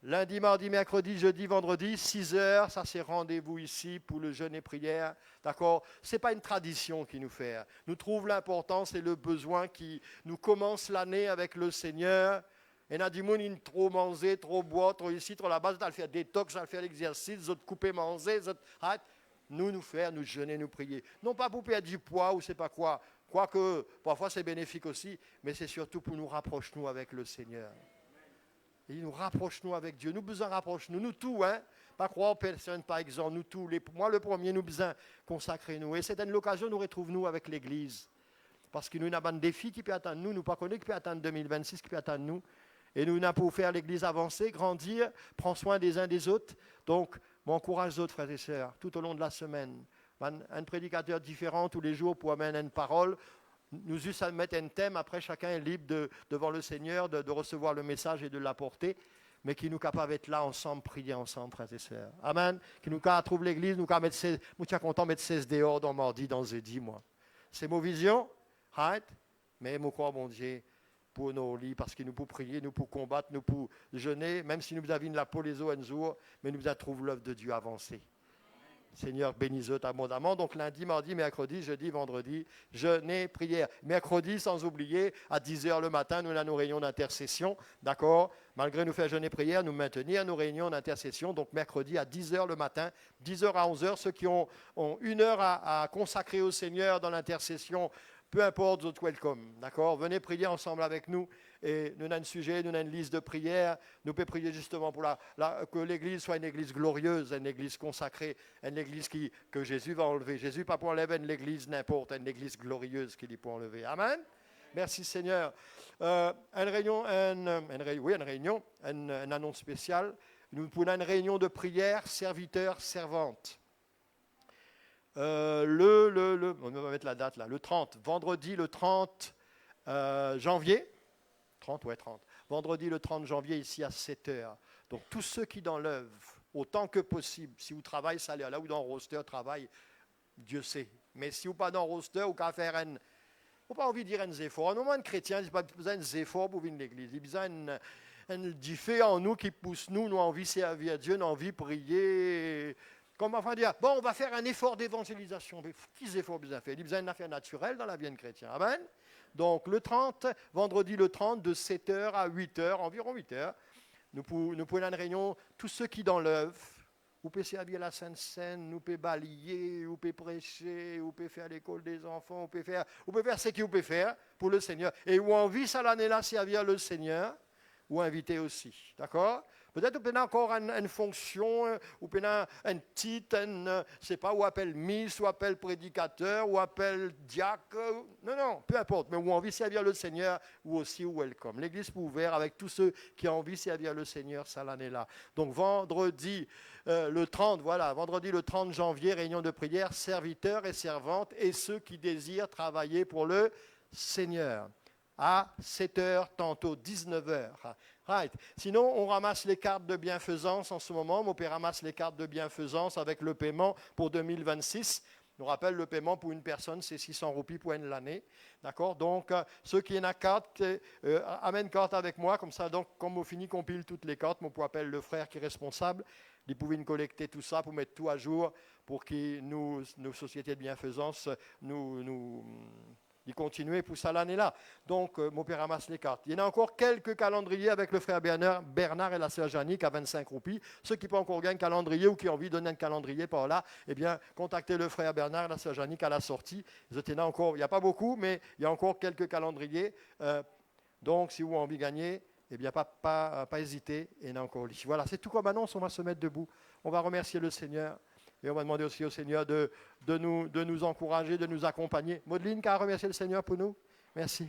lundi, mardi, mercredi, jeudi, vendredi, 6 heures, ça c'est rendez-vous ici pour le jeûne et prière. D'accord? Ce n'est pas une tradition qui nous fait. Nous trouvons l'importance et le besoin qui nous commence l'année avec le Seigneur. Et n'a dit moun in trop manger, trop boire, trop ici, trop là-bas, ça faire détox, ça faire l'exercice, ça couper manger, ça nous faire, nous jeûner, nous prier. Non pas pour perdre du poids ou c'est pas quoi. Quoique parfois c'est bénéfique aussi, mais c'est surtout pour nous rapprocher nous avec le Seigneur. Et nous rapproche-nous avec Dieu. Nous besoin rapproche-nous. Nous tous, hein. Pas croire personne, par exemple. Nous tous. Moi, le premier, nous besoin consacrer nous. Et c'est une occasion, nous retrouvons-nous avec l'Église. Parce que nous avons un défi qui peut atteindre nous. Nous ne pas connaître qui peut atteindre 2026, qui peut atteindre nous. Et nous avons pour faire l'Église avancer, grandir, prendre soin des uns des autres. Donc, m'encourage les autres frères et sœurs, tout au long de la semaine. un prédicateur différent tous les jours pour amener une parole. Nous juste à mettre un thème, après chacun est libre devant le Seigneur de recevoir le message et de l'apporter, mais qui nous capable d'être là ensemble, prier ensemble, frères et sœurs. Amen. Qui nous capable trouver l'église, nous capable mettre 16, moi je suis content de mettre 16 dehors dans mardi, dans jeudi, moi. C'est mon vision, right? Mais mon crois, mon Dieu, pour nos lits, parce que nous pouvons prier, nous pouvons combattre, nous pouvons jeûner, même si nous avons la peau les os un jour, mais nous avons trouvé l'œuvre de Dieu avancer. Seigneur, bénis-eux abondamment. Donc lundi, mardi, mercredi, jeudi, vendredi, jeûner, prière. Mercredi, sans oublier, à 10h le matin, nous avons nos réunions d'intercession. D'accord? Malgré nous faire jeûner, prière, nous maintenir nos réunions d'intercession. Donc mercredi à 10h le matin, 10h à 11h, ceux qui ont 1 heure à consacrer au Seigneur dans l'intercession, peu importe, vous êtes welcome. D'accord? Venez prier ensemble avec nous. Et nous avons un sujet, nous avons une liste de prières. Nous pouvons prier justement pour que l'Église soit une Église glorieuse, une Église consacrée, une Église que Jésus va enlever. Jésus pas pour enlever une Église n'importe, une Église glorieuse qu'il est pour enlever. Amen. Merci Seigneur. Une annonce spéciale. Nous avons une réunion de prière, serviteurs, servantes. On va mettre la date là, le 30, vendredi le 30 janvier. 30. Vendredi le 30 janvier, ici à 7h. Donc, tous ceux qui dans l'œuvre, autant que possible, si vous travaillez salaire, là où dans le roster travaille, Dieu sait. Mais si vous pas dans le roster, vous pouvez faire un... Vous n'avez pas envie de dire un effort. Un moment, un chrétien, il n'a pas besoin d'efforts pour venir à l'église. Il a besoin du fait en nous qui pousse nous envie de servir Dieu, nous envie de prier. Comme enfin dire, bon, on va faire un effort d'évangélisation. Mais quels efforts besoin faire? Il a besoin d'une affaire naturelle dans la vie d'un chrétien. Amen. Donc, le 30, vendredi le 30, de 7h à 8h, environ 8h, nous pouvons une réunion, tous ceux qui dans l'œuvre, vous pouvez servir la Sainte Seine, vous pouvez balayer, vous pouvez prêcher, vous pouvez faire l'école des enfants, vous pouvez faire ce que vous pouvez faire pour le Seigneur. Et où envie ça l'année-là servir le Seigneur, ou inviter aussi. D'accord? Peut-être vous pouvez encore une fonction, ou pouvez un titre, c'est pas, ou appelle miss, ou appelle prédicateur, ou appelle diacre. Non, peu importe. Mais où envie de servir le Seigneur, ou aussi welcome. L'église est ouverte avec tous ceux qui ont envie de servir le Seigneur, ça l'année-là. Donc vendredi le 30, vendredi le 30 janvier, réunion de prière, serviteurs et servantes, et ceux qui désirent travailler pour le Seigneur. À 7h, tantôt 19h. Right. Sinon, on ramasse les cartes de bienfaisance en ce moment. Mon père ramasse les cartes de bienfaisance avec le paiement pour 2026. Je nous rappelle, le paiement pour une personne, c'est 600 roupies pour l'année. D'accord? Donc, ceux qui ont une carte, amènent carte avec moi. Comme ça, donc, comme on finit, qu'on pile toutes les cartes, mon père appelle le frère qui est responsable. Il pouvait nous collecter tout ça pour mettre tout à jour pour que nos sociétés de bienfaisance il continuait pour ça l'année-là. Donc, mon père ramasse les cartes. Il y en a encore quelques calendriers avec le frère Bernard et la sœur Jannick à 25 roupies. Ceux qui n'ont pas encore gagné un calendrier ou qui ont envie de donner un calendrier par là, eh bien, contactez le frère Bernard et la sœur Jannick à la sortie. Il n'y a pas beaucoup, mais il y a encore quelques calendriers. Donc, si vous avez envie de gagner, eh bien, pas hésiter. Il y en a encore. Voilà, c'est tout comme annonce. On va se mettre debout. On va remercier le Seigneur. Et on va demander aussi au Seigneur de nous encourager, de nous accompagner. Maudelyne, qui a remercié le Seigneur pour nous? Merci.